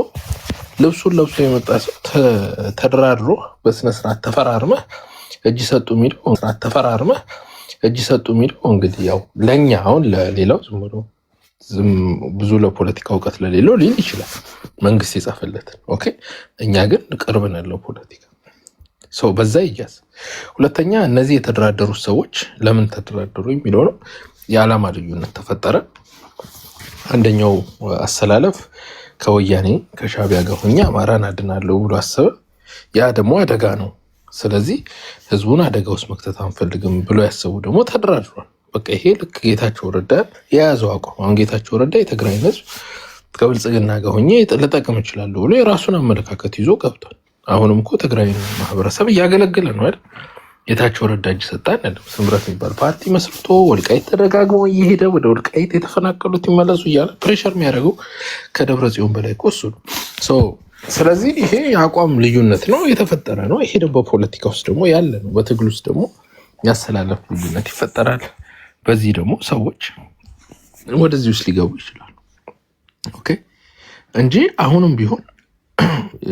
ልብሱን ለብሶ የመጣ ሰው ተደራድሮ በስነ ስርዓት ተፈራርመህ እጅ ሰጡ የሚለው እጅ ሰጡ የሚለው እንግዲህ ያው ለኛ አሁን ለሌላው ዝም ብሎ ብዙ ለፖለቲካ እውቀት ለሌለው ሊል ይችላል መንግስት የጻፈለትን። ኦኬ እኛ ግን ቅርብ ነን ለፖለቲካ ሰው በዛ ይያዝ። ሁለተኛ እነዚህ የተደራደሩ ሰዎች ለምን ተደራደሩ የሚለው ነው። የዓላማ ልዩነት ተፈጠረ። አንደኛው አሰላለፍ ከወያኔ ከሻቢያ ጋር ሆኜ አማራን አድናለሁ ብሎ አሰበ። ያ ደግሞ አደጋ ነው። ስለዚህ ህዝቡን አደጋ ውስጥ መክተት አንፈልግም ብሎ ያሰቡ ደግሞ ተደራድሯል። በቃ ይሄ ልክ ጌታቸው ረዳ የያዘው አቋም። አሁን ጌታቸው ረዳ የትግራይን ህዝብ ከብልጽግና ጋር ሆኜ ልጠቅም እችላለሁ ብሎ የራሱን አመለካከት ይዞ ገብቷል። አሁንም እኮ ትግራይን ማህበረሰብ እያገለገለ ነው አይደል? ጌታቸው ረዳ እጅ ሰጣን አይደል? ስምረት የሚባል ፓርቲ መስርቶ ወልቃይት ተደጋግሞ እየሄደ ወደ ወልቃይት የተፈናቀሉት ይመለሱ እያለ ፕሬሸር የሚያደርገው ከደብረ ጽዮን በላይ እኮ እሱ ነው። ስለዚህ ይሄ የአቋም ልዩነት ነው፣ የተፈጠረ ነው። ይሄ ደግሞ በፖለቲካ ውስጥ ደግሞ ያለ ነው። በትግል ውስጥ ደግሞ ያሰላለፍ ልዩነት ይፈጠራል። በዚህ ደግሞ ሰዎች ወደዚህ ውስጥ ሊገቡ ይችላሉ። ኦኬ እንጂ አሁንም ቢሆን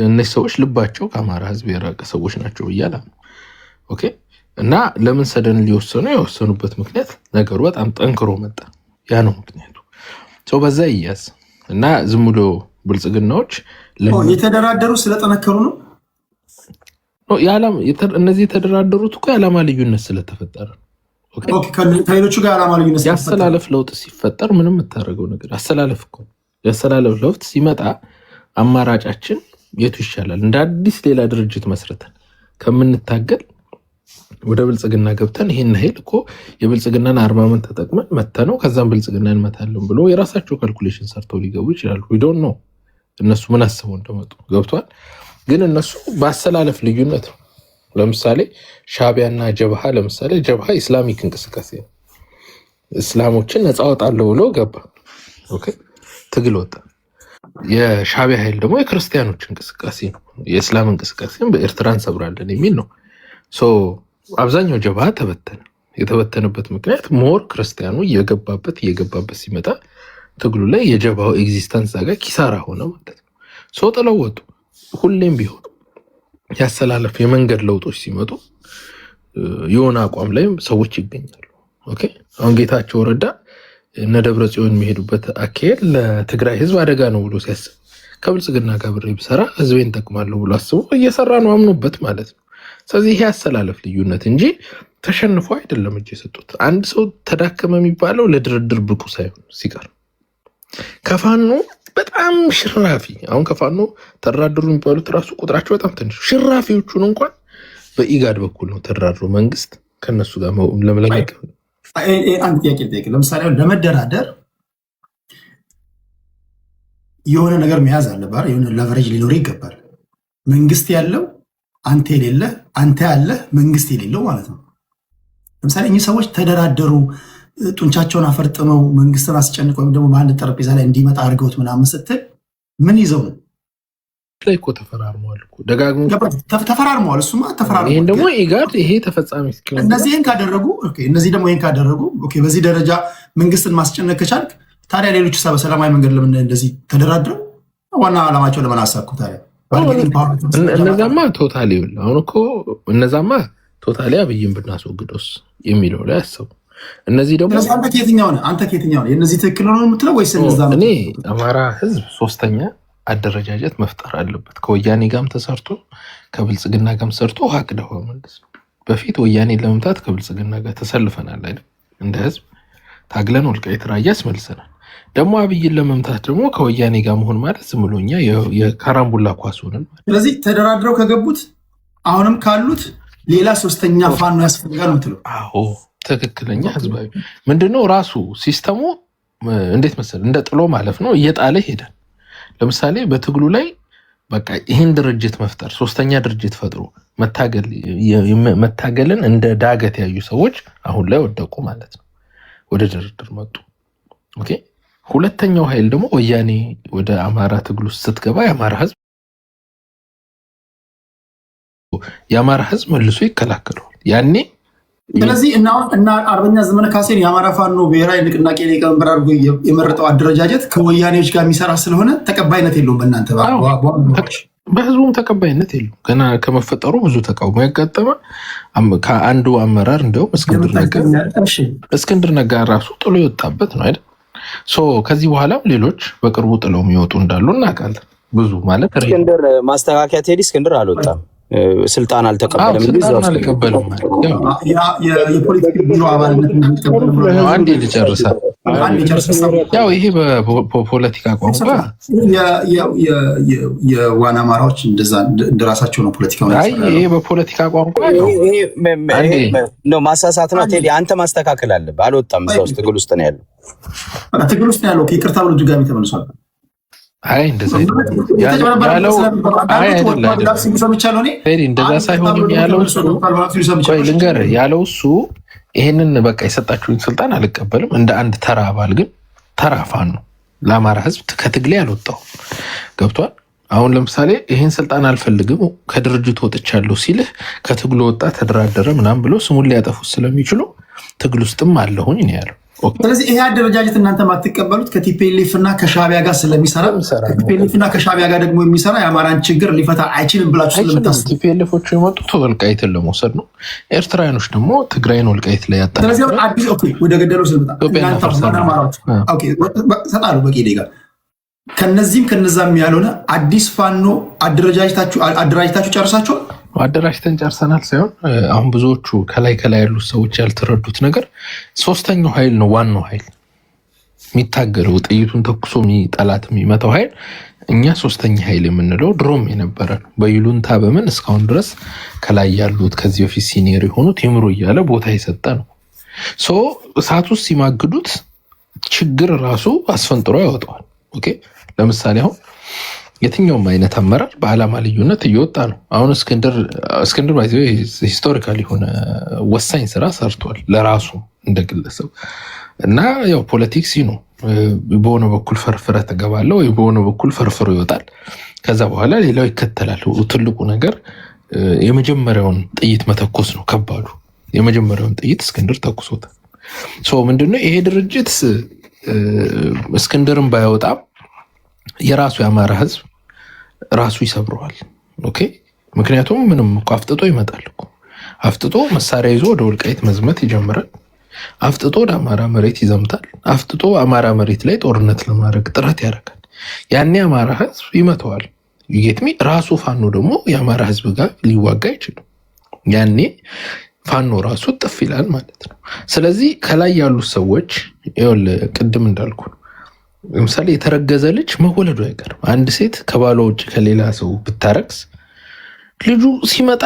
እነዚህ ሰዎች ልባቸው ከአማራ ህዝብ የራቀ ሰዎች ናቸው እያለ ነው። ኦኬ እና ለምን ሰደን ሊወሰኑ የወሰኑበት ምክንያት ነገሩ በጣም ጠንክሮ መጣ። ያ ነው ምክንያቱ። ሰው በዛ ይያዝ እና ዝም ብሎ ብልጽግናዎች የተደራደሩ ስለጠነከሩ ነው። እነዚህ የተደራደሩት እኮ የዓላማ ልዩነት ስለተፈጠረ ነው። ከሌሎቹ ጋር ዓላማ ልዩነት የአሰላለፍ ለውጥ ሲፈጠር ምንም የምታደርገው ነገር አሰላለፍ እኮ የአሰላለፍ ለውጥ ሲመጣ አማራጫችን የቱ ይሻላል? እንደ አዲስ ሌላ ድርጅት መስርተን ከምንታገል ወደ ብልጽግና ገብተን ይሄን ኃይል እኮ የብልጽግናን አርማመንት ተጠቅመን መተነው ከዛም ብልጽግና እንመታለን ብሎ የራሳቸው ካልኩሌሽን ሰርተው ሊገቡ ይችላሉ። ዶን ነው እነሱ ምን አስበው እንደመጡ ገብቷል። ግን እነሱ በአሰላለፍ ልዩነት ነው። ለምሳሌ ሻቢያና ጀብሃ፣ ለምሳሌ ጀብሃ ኢስላሚክ እንቅስቃሴ ነው። እስላሞችን ነፃ ወጣለሁ ብሎ ገባ። ኦኬ ትግል ወጣ። የሻቢያ ኃይል ደግሞ የክርስቲያኖች እንቅስቃሴ ነው። የእስላም እንቅስቃሴን በኤርትራ እንሰብራለን የሚል ነው። አብዛኛው ጀብሃ ተበተነ። የተበተነበት ምክንያት ሞር ክርስቲያኑ እየገባበት ሲመጣ ትግሉ ላይ የጀብሃው ኤግዚስተንስ ዛጋ ኪሳራ ሆነ ማለት ነው። ጥለው ወጡ። ሁሌም ቢሆን ያሰላለፍ የመንገድ ለውጦች ሲመጡ የሆነ አቋም ላይ ሰዎች ይገኛሉ። ኦኬ አሁን ጌታቸው ረዳ እነ ደብረ ጽዮን የሚሄዱበት አካሄድ ለትግራይ ህዝብ አደጋ ነው ብሎ ሲያስብ ከብልጽግና ጋር ብሬ ብሰራ ህዝቤን ጠቅማለሁ ብሎ አስቦ እየሰራ ነው፣ አምኖበት ማለት ነው። ስለዚህ ይሄ ያሰላለፍ ልዩነት እንጂ ተሸንፎ አይደለም እጅ የሰጡት። አንድ ሰው ተዳከመ የሚባለው ለድርድር ብቁ ሳይሆን ሲቀር ከፋኖ በጣም ሽራፊ፣ አሁን ከፋኖ ተደራድሩ የሚባሉት ራሱ ቁጥራቸው በጣም ትንሽ፣ ሽራፊዎቹን እንኳን በኢጋድ በኩል ነው ተደራድሮ መንግስት ከነሱ ጋር ለመለቀቅ። አንድ ጥያቄ ልጠይቅ። ለምሳሌ ለመደራደር የሆነ ነገር መያዝ አለባር፣ የሆነ ለቨሬጅ ሊኖር ይገባል። መንግስት ያለው አንተ የሌለ፣ አንተ ያለ መንግስት የሌለው ማለት ነው። ለምሳሌ እኚህ ሰዎች ተደራደሩ፣ ጡንቻቸውን አፈርጥመው መንግስትን አስጨንቅ ወይም ደግሞ በአንድ ጠረጴዛ ላይ እንዲመጣ አድርገውት ምናምን ስትል ምን ይዘው ነው? ላይ እኮ ተፈራርመዋል እኮ ደጋግሞ ተፈራርመዋል። እሱማ ተፈራርመዋል። ይሄን ደግሞ ኢጋድ ይሄ ተፈጻሚ እስኪሆን እነዚህ ይሄን ካደረጉ እነዚህ ደግሞ ይሄን ካደረጉ በዚህ ደረጃ መንግስትን ማስጨነቅ ከቻልክ ታዲያ ሌሎች በሰላማዊ መንገድ ለምን እንደዚህ ተደራድረው ዋና ዓላማቸው ለምን አሳኩ? ታዲያ እነዛማ ቶታሊ አሁን እኮ እነዛማ ቶታሊ አብይን ብናስወግዶስ የሚለው ላይ አሰቡ። እነዚህ ደግሞ አንተ ከየትኛው ነው የእነዚህ ትክክል ነው የምትለው ወይስ እነዛ? እኔ አማራ ህዝብ ሶስተኛ አደረጃጀት መፍጠር አለበት። ከወያኔ ጋርም ተሰርቶ ከብልጽግና ጋርም ሰርቶ አቅደው ማለት ነው። በፊት ወያኔን ለመምታት ከብልጽግና ጋር ተሰልፈናል አይደል? እንደ ህዝብ ታግለን ወልቃይት ራያ አስመልሰናል። ደግሞ አብይን ለመምታት ደግሞ ከወያኔ ጋር መሆን ማለት ዝም ብሎ እኛ የካራምቡላ ኳስ ሆነን። ስለዚህ ተደራድረው ከገቡት አሁንም ካሉት ሌላ ሶስተኛ ፋኖ ያስፈልጋል ምትለው? አዎ ትክክለኛ ህዝባዊ ምንድነው ራሱ ሲስተሙ እንዴት መሰል እንደ ጥሎ ማለፍ ነው። እየጣለ ሄዳል። ለምሳሌ በትግሉ ላይ በቃ ይህን ድርጅት መፍጠር ሶስተኛ ድርጅት ፈጥሮ መታገልን እንደ ዳገት ያዩ ሰዎች አሁን ላይ ወደቁ ማለት ነው። ወደ ድርድር መጡ። ኦኬ ሁለተኛው ኃይል ደግሞ ወያኔ ወደ አማራ ትግሉ ስትገባ የአማራ ህዝብ መልሶ ይከላከለዋል። ያኔ ስለዚህ እና አርበኛ ዘመነ ካሴን የአማራ ፋኖ ብሔራዊ ንቅናቄ ሊቀመንበር አድርጎ የመረጠው አደረጃጀት ከወያኔዎች ጋር የሚሰራ ስለሆነ ተቀባይነት የለውም። በእናንተ በህዝቡም ተቀባይነት የለውም። ገና ከመፈጠሩ ብዙ ተቃውሞ ያጋጠመ ከአንዱ አመራር እንዲያውም እስክንድር ነጋ ራሱ ጥሎ የወጣበት ነው አይደል? ከዚህ በኋላም ሌሎች በቅርቡ ጥለው የሚወጡ እንዳሉ እናውቃለን። ብዙ ማለት እስክንድር ማስተካከያ ቴዲ እስክንድር አልወጣም፣ ስልጣን አልተቀበለም። የፖለቲክ ቢሮ አባልነት አንዴ ልጨርሳ። ያው ይሄ በፖለቲካ ቋንቋ የዋና አማራዎች እንደራሳቸው ነው ፖለቲካ። ይሄ በፖለቲካ ቋንቋ ነው ማሳሳት ነው። ቴዲ አንተ ማስተካከል አለብህ። አልወጣም፣ እዛ ውስጥ ትግል ውስጥ ነው ያለው። ትግል ውስጥ ነው ያለው። ይቅርታ ብሎ ድጋሚ ተመልሷል። እንደዛ ሳይሆን ልንገርህ ያለው እሱ ይሄንን በቃ የሰጣችሁኝ ስልጣን አልቀበልም፣ እንደ አንድ ተራ አባል ግን ተራ ፋኖ ነው ለአማራ ህዝብ ከትግሌ አልወጣሁም። ገብቷል። አሁን ለምሳሌ ይህን ስልጣን አልፈልግም ከድርጅቱ ወጥቻለሁ ሲልህ ከትግሉ ወጣ ተደራደረ ምናምን ብሎ ስሙን ሊያጠፉት ስለሚችሉ ትግል ውስጥም አለሁኝ ነው ያለው። ስለዚህ ይሄ አደረጃጀት እናንተ ማትቀበሉት ከቲፒኤልኤፍ እና ከሻዕቢያ ጋር ስለሚሰራ ከቲፒኤልኤፍ እና ከሻዕቢያ ጋር ደግሞ የሚሰራ የአማራን ችግር ሊፈታ አይችልም ብላችሁ ስለምታስቡ ቲፒኤልኤፎቹ የመጡት ወልቃይትን ለመውሰድ ነው። ኤርትራውያኖች ደግሞ ትግራይን ወልቃይት ላይ ያጣ። ስለዚህ አዲስ ወደ ገደለው ስለመጣ ሰጣሉ በቂ ዴጋ ከነዚህም ከነዛም ያልሆነ አዲስ ፋኖ አደራጅታችሁ ጨርሳችኋል? አደራጅተን ጨርሰናል ሳይሆን አሁን ብዙዎቹ ከላይ ያሉት ሰዎች ያልተረዱት ነገር ሶስተኛው ኃይል ነው። ዋናው ኃይል የሚታገለው ጥይቱን ተኩሶ ጠላት የሚመታው ኃይል እኛ ሶስተኛ ኃይል የምንለው ድሮም የነበረ ነው። በይሉንታ በምን እስካሁን ድረስ ከላይ ያሉት ከዚህ በፊት ሲኒየር የሆኑት ይምሩ እያለ ቦታ የሰጠ ነው። እሳት ውስጥ ሲማግዱት ችግር ራሱ አስፈንጥሮ ያወጣዋል። ኦኬ ለምሳሌ አሁን የትኛውም አይነት አመራር በዓላማ ልዩነት እየወጣ ነው። አሁን እስክንድር ባይዘ ሂስቶሪካል የሆነ ወሳኝ ስራ ሰርቷል ለራሱ እንደ ግለሰብ እና ያው ፖለቲክስ ነው። በሆነ በኩል ፈርፍረ ተገባለ ወይ በሆነ በኩል ፈርፍሮ ይወጣል። ከዛ በኋላ ሌላው ይከተላል። ትልቁ ነገር የመጀመሪያውን ጥይት መተኮስ ነው ከባዱ። የመጀመሪያውን ጥይት እስክንድር ተኩሶታል። ምንድነው ይሄ ድርጅት እስክንድርን ባይወጣም የራሱ የአማራ ህዝብ ራሱ ይሰብረዋል። ኦኬ ምክንያቱም ምንም እኮ አፍጥጦ ይመጣል እኮ አፍጥጦ መሳሪያ ይዞ ወደ ወልቃይት መዝመት ይጀምራል። አፍጥጦ ወደ አማራ መሬት ይዘምታል። አፍጥጦ አማራ መሬት ላይ ጦርነት ለማድረግ ጥረት ያደርጋል። ያኔ አማራ ህዝብ ይመተዋል። ይጌትሚ ራሱ ፋኖ ደግሞ የአማራ ህዝብ ጋር ሊዋጋ አይችልም። ያኔ ፋኖ ራሱ ጥፍ ይላል ማለት ነው። ስለዚህ ከላይ ያሉት ሰዎች ቅድም እንዳልኩ ለምሳሌ የተረገዘ ልጅ መወለዱ አይቀርም። አንድ ሴት ከባሏ ውጭ ከሌላ ሰው ብታረግዝ ልጁ ሲመጣ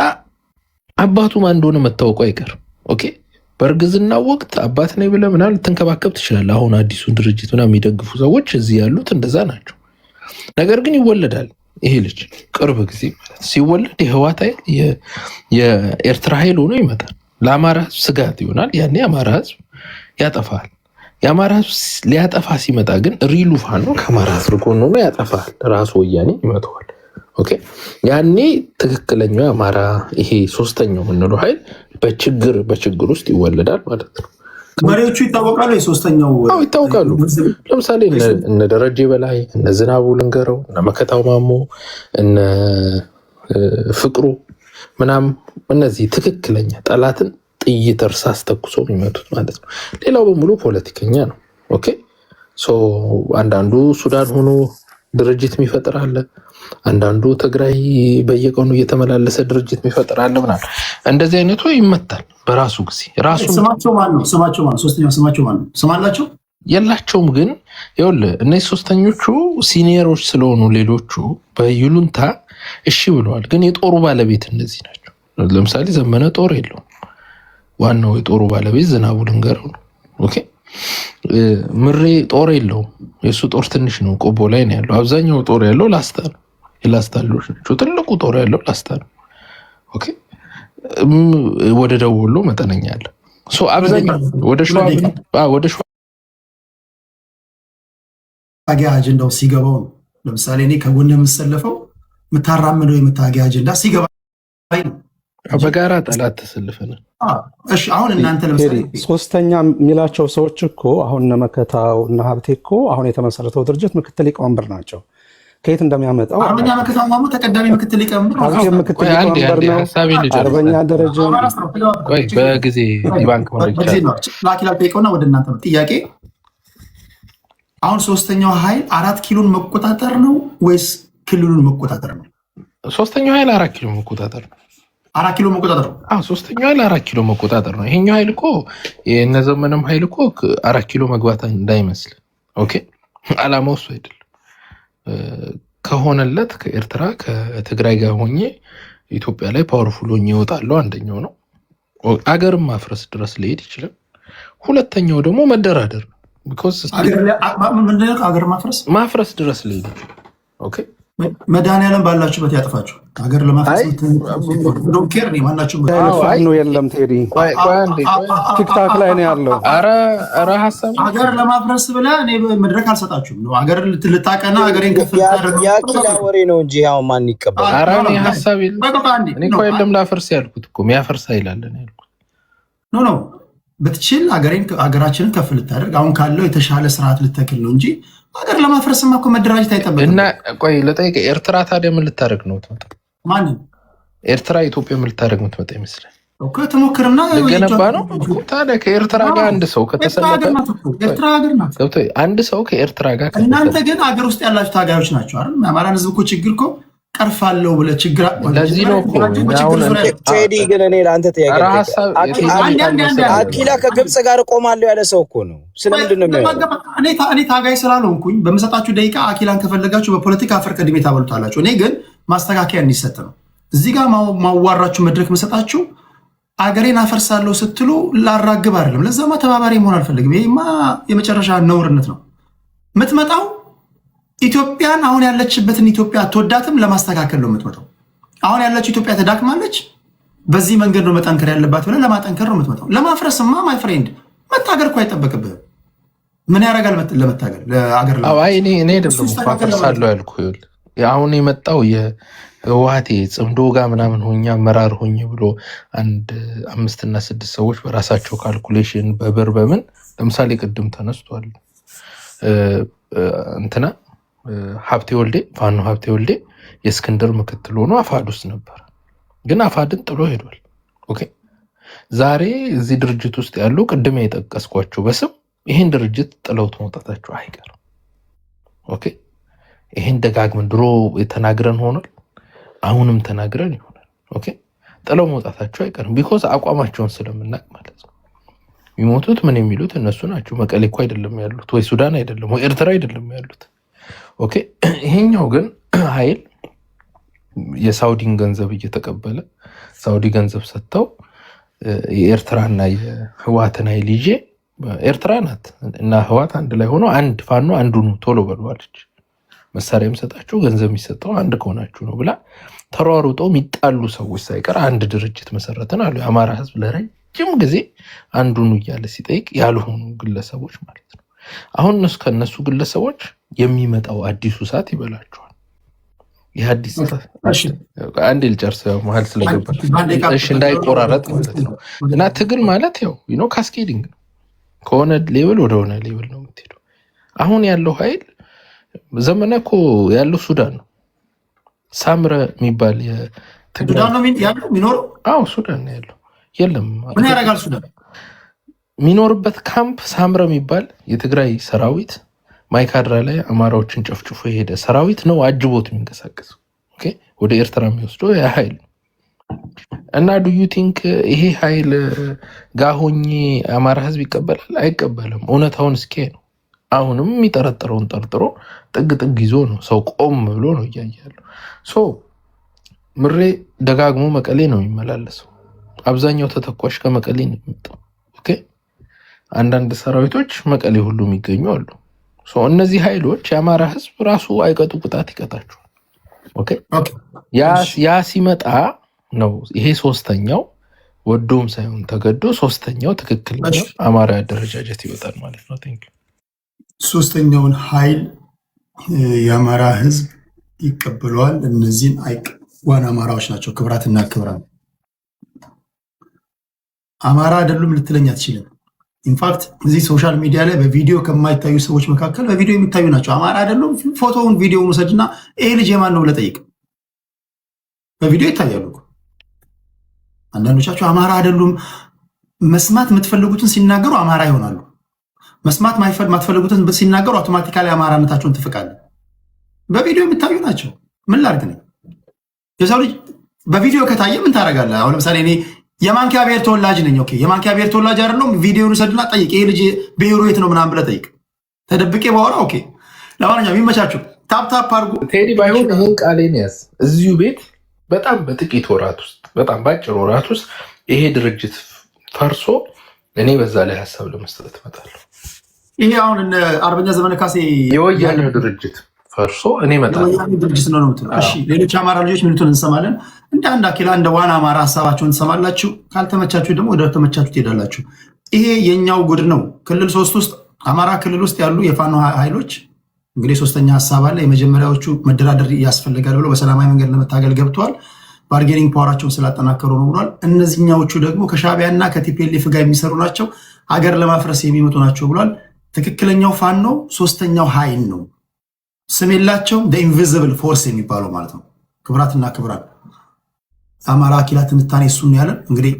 አባቱ ማን እንደሆነ መታወቁ አይቀርም። ኦኬ በእርግዝና ወቅት አባት ነኝ ብለህ ምናምን ልትንከባከብ ትችላለህ። አሁን አዲሱን ድርጅት ምናምን የሚደግፉ ሰዎች እዚህ ያሉት እንደዛ ናቸው። ነገር ግን ይወለዳል ይሄ ልጅ ቅርብ ጊዜ ማለት ሲወለድ የህዋት ኃይል የኤርትራ ኃይል ሆኖ ይመጣል። ለአማራ ህዝብ ስጋት ይሆናል። ያኔ አማራ ህዝብ ያጠፋል። የአማራ ህዝብ ሊያጠፋ ሲመጣ ግን ሪሉ ፋኖ ከአማራ ህዝብ ጎን ሆኖ ያጠፋል። ራሱ ወያኔ ይመተዋል። ኦኬ ያኔ ትክክለኛው አማራ ይሄ ሶስተኛው የምንለው ኃይል በችግር ውስጥ ይወለዳል ማለት ነው። መሪዎቹ ይታወቃሉ። የሶስተኛው ይታወቃሉ። ለምሳሌ እነ ደረጀ በላይ፣ እነ ዝናቡ ልንገረው፣ እነ መከታው ማሞ፣ እነ ፍቅሩ ምናምን እነዚህ ትክክለኛ ጠላትን ጥይት እርሳስ ተኩሶ የሚመቱት ማለት ነው። ሌላው በሙሉ ፖለቲከኛ ነው። ኦኬ አንዳንዱ ሱዳን ሆኖ ድርጅት የሚፈጥር አለ። አንዳንዱ ትግራይ በየቀኑ እየተመላለሰ ድርጅት የሚፈጥር አለ ምናምን። እንደዚህ አይነቱ ይመታል በራሱ ጊዜ። ስማቸው ማን ነው? ሶስተኛው ስማቸው ማን ነው? ስም አላቸው የላቸውም? ግን ይኸውልህ እነዚህ ሶስተኞቹ ሲኒየሮች ስለሆኑ ሌሎቹ በይሉንታ እሺ ብለዋል። ግን የጦሩ ባለቤት እነዚህ ናቸው። ለምሳሌ ዘመነ ጦር የለውም። ዋናው የጦሩ ባለቤት ዝናቡ ልንገረው ነው። ኦኬ ምሬ ጦር የለውም። የእሱ ጦር ትንሽ ነው፣ ቆቦ ላይ ነው ያለው። አብዛኛው ጦር ያለው ላስታ ነው። የላስታ ልጆች ናቸው። ትልቁ ጦር ያለው ላስታ ነው። ኦኬ ወደ ደቡብ ወሎ መጠነኛ አለ። አብዛኛው ወደ ሸዋ ታጊያ አጀንዳው ሲገባው ነው። ለምሳሌ እኔ ከጎን የምሰለፈው የምታራምደው የምታጊያ አጀንዳ ሲገባ ነው። በጋራ ጠላት ተሰልፈናል። እሺ አሁን እናንተ ለምሳሌ ሶስተኛ የሚላቸው ሰዎች እኮ አሁን እነ መከታው እና ሀብቴ እኮ አሁን የተመሰረተው ድርጅት ምክትል ሊቀመንበር ናቸው። ከየት እንደሚያመጣው አርበኛ መከታው ማሙ ተቀዳሚ ምክትል ሊቀመንበር ነው። ሀብቴ ምክትል ሊቀመንበር ነው። አርበኛ ደረጃ ቆይ በጊዜ ባንክ ማለት ነው። ላኪላል ጠይቀውና ወደ እናንተ ጥያቄ አሁን ሶስተኛው ኃይል 4 ኪሎን መቆጣጠር ነው ወይስ ክልሉን መቆጣጠር ነው? ሶስተኛው ኃይል 4 ኪሎ መቆጣጠር ነው። 4 ኪሎ መቆጣጠር ነው። ሶስተኛው ኃይል 4 ኪሎ መቆጣጠር ነው። ይሄኛው ኃይል እኮ የነዘመነም ኃይል እኮ 4 ኪሎ መግባት እንዳይመስል። ኦኬ አላማው እሱ አይደለም። ከሆነለት ከኤርትራ ከትግራይ ጋር ሆኜ ኢትዮጵያ ላይ ፓወርፉል ሆኜ እወጣለሁ አንደኛው ነው። አገርም ማፍረስ ድረስ ሊሄድ ይችላል። ሁለተኛው ደግሞ መደራደር ነው። ቢኮዝ አገር ማፍረስ ድረስ ሊሄድ ይችላል። ኦኬ መድኃኒዓለም ባላችሁበት ያጥፋችሁ። ሀገር ለማፍረስ ነው የለም ቴዲ ቲክታክ ላይ ነው ያለው። ኧረ ሀሳብ ሀገር ለማፍረስ ብለህ እኔ መድረክ አልሰጣችሁም ነው። ሀገር ልታቀና ሀገሬን ከፍ ያኪላ ወሬ ነው እንጂ ያው ማን ይቀበል? ኧረ እኔ ሀሳብ እኔ እኮ የለም ላፈርስ ያልኩት እኮ የሚያፈርስ አይላለን ያልኩት ኖ ብትችል ሀገራችንን ከፍ ልታደርግ አሁን ካለው የተሻለ ስርዓት ልተክል ነው እንጂ ሀገር ለማፍረስማ እኮ መደራጀት አይጠበቅም። እና ቆይ ልጠይቅ፣ ኤርትራ ታዲያ ምን ልታደርግ ነው የምትመጣው? ማንን? ኤርትራ ኢትዮጵያ ምን ልታደርግ ነው የምትመጣ ይመስላል? ትሞክርና ልገነባ ነው ታዲያ። ከኤርትራ ጋር አንድ ሰው ከተሰለፈ ኤርትራ ሀገር ናት። አንድ ሰው ከኤርትራ ጋር እናንተ ግን ሀገር ውስጥ ያላችሁ ታጋዮች ናቸው አይደል? የአማራን ህዝብ እኮ ችግር እኮ ቀርፋለሁ ብለህ ችግር ለዚህ ነው እኮ ቴዲ ግን እኔ ለአንተ ጥያቄ አኪላ ከግብፅ ጋር እቆማለሁ ያለ ሰው እኮ ነው። ስለምንድን ነው እኔ ታጋይ ስላልሆንኩኝ በምሰጣችሁ ደቂቃ አኪላን ከፈለጋችሁ በፖለቲካ አፈር ቀድሜ ታበሉታላችሁ። እኔ ግን ማስተካከያ እንዲሰጥ ነው እዚህ ጋር ማዋራችሁ መድረክ መሰጣችሁ። አገሬን አፈርሳለሁ ስትሉ ላራግብ አይደለም። ለዛማ ተባባሪ መሆን አልፈልግም። ይሄማ የመጨረሻ ነውርነት ነው። የምትመጣው ኢትዮጵያን አሁን ያለችበትን ኢትዮጵያ አትወዳትም፣ ለማስተካከል ነው የምትመጣው። አሁን ያለችው ኢትዮጵያ ተዳክማለች፣ በዚህ መንገድ ነው መጠንከር ያለባት ብለህ ለማጠንከር ነው የምትመጣው። ለማፍረስማ ማይ ፍሬንድ መታገል እኮ አይጠበቅብህም። ምን ያደርጋል ለመታገል? ለአገር እኔ ደግሞ አፈርሳለሁ ያልኩህ አሁን የመጣው የህወሓቴ ጽምዶ ጋር ምናምን ሆኛ አመራር ሆኜ ብሎ 5 እና 6 ሰዎች በራሳቸው ካልኩሌሽን በብር በምን ለምሳሌ ቅድም ተነስቷል እንትና ሀብቴ ወልዴ ፋኖ ሀብቴ ወልዴ የእስክንድር ምክትል ሆኖ አፋድ ውስጥ ነበር፣ ግን አፋድን ጥሎ ሄዷል። ኦኬ ዛሬ እዚህ ድርጅት ውስጥ ያሉ ቅድም የጠቀስኳቸው በስም ይህን ድርጅት ጥለውት መውጣታቸው አይቀርም። ኦኬ ይህን ደጋግመን ድሮ የተናግረን ሆኗል፣ አሁንም ተናግረን ይሆናል። ኦኬ ጥለው መውጣታቸው አይቀርም። ቢኮዝ አቋማቸውን ስለምናቅ ማለት ነው። የሚሞቱት ምን የሚሉት እነሱ ናቸው። መቀሌ እኮ አይደለም ያሉት፣ ወይ ሱዳን አይደለም፣ ወይ ኤርትራ አይደለም ያሉት። ኦኬ ይሄኛው ግን ኃይል የሳውዲን ገንዘብ እየተቀበለ ሳውዲ ገንዘብ ሰጥተው የኤርትራና የህወሓትን ኃይል ይዤ ኤርትራ ናት እና ህወሓት አንድ ላይ ሆኖ አንድ ፋኖ አንዱን ቶሎ በለዋለች። መሳሪያ የሚሰጣችሁ ገንዘብ የሚሰጠው አንድ ከሆናችሁ ነው ብላ ተሯሩጦ የሚጣሉ ሰዎች ሳይቀር አንድ ድርጅት መሰረትን አሉ። የአማራ ህዝብ ለረጅም ጊዜ አንዱን እያለ ሲጠይቅ ያልሆኑ ግለሰቦች ማለት ነው። አሁን ከነሱ ግለሰቦች የሚመጣው አዲሱ ሰዓት ይበላቸዋል። ይህ አዲስ አንድ ልጨርስ መሀል ስለገባ እንዳይቆራረጥ ማለት ነው። እና ትግል ማለት ያው ካስኬዲንግ ነው። ከሆነ ሌብል ወደሆነ ሌብል ነው የምትሄደው። አሁን ያለው ኃይል ዘመነ እኮ ያለው ሱዳን ነው። ሳምረ የሚባል ሱዳን ነው የሚኖረው። አዎ ሱዳን ነው ያለው። የለም ምን ያደርጋል ሱዳን? የሚኖርበት ካምፕ ሳምረ የሚባል የትግራይ ሰራዊት ማይካድራ ላይ አማራዎችን ጨፍጭፎ የሄደ ሰራዊት ነው አጅቦት የሚንቀሳቀሰው። ኦኬ ወደ ኤርትራ የሚወስደው ያ ኃይል እና ዱ ዩ ቲንክ ይሄ ኃይል ጋሆኜ አማራ ህዝብ ይቀበላል? አይቀበልም። እውነታውን እስኪ ነው። አሁንም የሚጠረጥረውን ጠርጥሮ ጥግ ጥግ ይዞ ነው ሰው ቆም ብሎ ነው እያያለው። ሶ ምሬ ደጋግሞ መቀሌ ነው የሚመላለሰው። አብዛኛው ተተኳሽ ከመቀሌ ነው የሚመጣው። ኦኬ አንዳንድ ሰራዊቶች መቀሌ ሁሉ የሚገኙ አሉ። እነዚህ ኃይሎች የአማራ ህዝብ ራሱ አይቀጡ ቅጣት ይቀጣቸዋል። ኦኬ ያ ሲመጣ ነው ይሄ ሶስተኛው ወዶም ሳይሆን ተገዶ ሶስተኛው ትክክለኛ አማራ አደረጃጀት ይወጣል ማለት ነው። ቴንክ ዩ። ሶስተኛውን ኃይል የአማራ ህዝብ ይቀበለዋል። እነዚህን ዋና አማራዎች ናቸው። ክብራትና ክብራ አማራ አይደሉም ልትለኝ አትችልም። ኢንፋክት እዚህ ሶሻል ሚዲያ ላይ በቪዲዮ ከማይታዩ ሰዎች መካከል በቪዲዮ የሚታዩ ናቸው። አማራ አይደሉም። ፎቶውን ቪዲዮውን ውሰድና ይሄ ልጅ የማን ነው ብለህ ጠይቅ። በቪዲዮ ይታያሉ። አንዳንዶቻችሁ አማራ አይደሉም መስማት የምትፈልጉትን ሲናገሩ አማራ ይሆናሉ። መስማት ማትፈልጉትን ሲናገሩ አውቶማቲካሊ አማራነታቸውን ትፍቃለህ። በቪዲዮ የሚታዩ ናቸው። ምን ላድርግ ነው? የሰው ልጅ በቪዲዮ ከታየ ምን ታደርጋለህ? አሁን ለምሳሌ እኔ የማንኪያ ብሔር ተወላጅ ነኝ። ኦኬ የማንኪያ ብሔር ተወላጅ አይደለም። ቪዲዮውን ውሰድና ጠይቅ። ይሄ ልጅ ብሔሩ የት ነው ምናምን ብለህ ጠይቅ። ተደብቄ ባወራ ኦኬ። ለማንኛውም ይመቻችሁ። ታፕ አድርጉ። ቴዲ ባይሆን ይህን ቃሌን ያዝ። እዚሁ ቤት በጣም በጥቂት ወራት ውስጥ በጣም ባጭር ወራት ውስጥ ይሄ ድርጅት ፈርሶ እኔ በዛ ላይ ሀሳብ ለመስጠት እመጣለሁ። ይሄ አሁን እነ አርበኛ ዘመነ ካሴ የወያኔ ድርጅት ፈርሶ እኔ እመጣለሁ። የወያኔ ድርጅት ነው የምትለው? እሺ ሌሎች አማራ ልጆች ሚሉትን እንሰማለን። እንደ አንድ አኪላ እንደ ዋና አማራ ሀሳባቸውን ትሰማላችሁ። ካልተመቻችሁ ደግሞ ወደ ተመቻችሁ ትሄዳላችሁ። ይሄ የኛው ጉድ ነው። ክልል 3 ውስጥ አማራ ክልል ውስጥ ያሉ የፋኖ ኃይሎች እንግዲህ ሶስተኛ ሀሳብ አለ። የመጀመሪያዎቹ መደራደር ያስፈልጋል ብለው በሰላማዊ መንገድ ለመታገል ገብተዋል። ባርጌኒንግ ፓወራቸውን ስላጠናከሩ ነው ብሏል። እነዚህኛዎቹ ደግሞ ከሻዕቢያና ከቲፒኤልኤፍ ጋር የሚሰሩ ናቸው፣ ሀገር ለማፍረስ የሚመጡ ናቸው ብሏል። ትክክለኛው ፋኖ ሶስተኛው ኃይል ነው። ስም የላቸውም። ኢንቪዚብል ፎርስ የሚባለው ማለት ነው። ክብራትና ክብራት አማራ አኪላ ትንታኔ እሱን ያለን እንግዲህ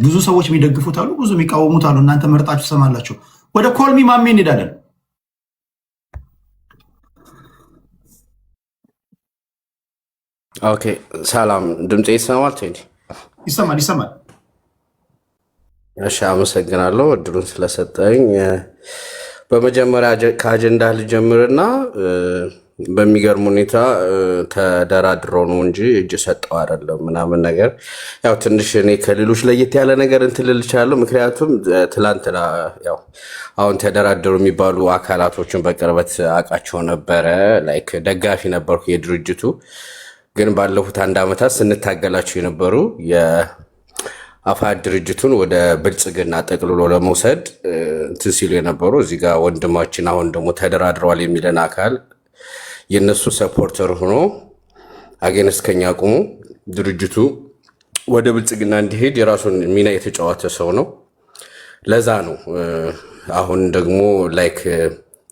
ብዙ ሰዎች የሚደግፉት አሉ፣ ብዙ የሚቃወሙት አሉ። እናንተ መርጣችሁ ትሰማላችሁ። ወደ ኮልሚ ማሜ እንሄዳለን። ኦኬ ሰላም፣ ድምፄ ይሰማል? ቴዲ ይሰማል? ይሰማል። እሺ፣ አመሰግናለሁ እድሉን ስለሰጠኝ። በመጀመሪያ ከአጀንዳ ልጀምርና በሚገርም ሁኔታ ተደራድረው ነው እንጂ እጅ ሰጠው አይደለም ምናምን ነገር። ያው ትንሽ እኔ ከሌሎች ለየት ያለ ነገር እንትን ልል እችላለሁ። ምክንያቱም ትላንትና ያው አሁን ተደራደሩ የሚባሉ አካላቶችን በቅርበት አውቃቸው ነበረ። ላይክ ደጋፊ ነበርኩ የድርጅቱ። ግን ባለፉት 1 ዓመታት ስንታገላቸው የነበሩ የአፋሕድ ድርጅቱን ወደ ብልጽግና ጠቅልሎ ለመውሰድ እንትን ሲሉ የነበሩ እዚህ ጋር ወንድማችን አሁን ደግሞ ተደራድረዋል የሚለን አካል የነሱ ሰፖርተር ሆኖ አጌንስት ከኛ ቁሙ ድርጅቱ ወደ ብልጽግና እንዲሄድ የራሱን ሚና የተጫወተ ሰው ነው። ለዛ ነው አሁን ደግሞ ላይክ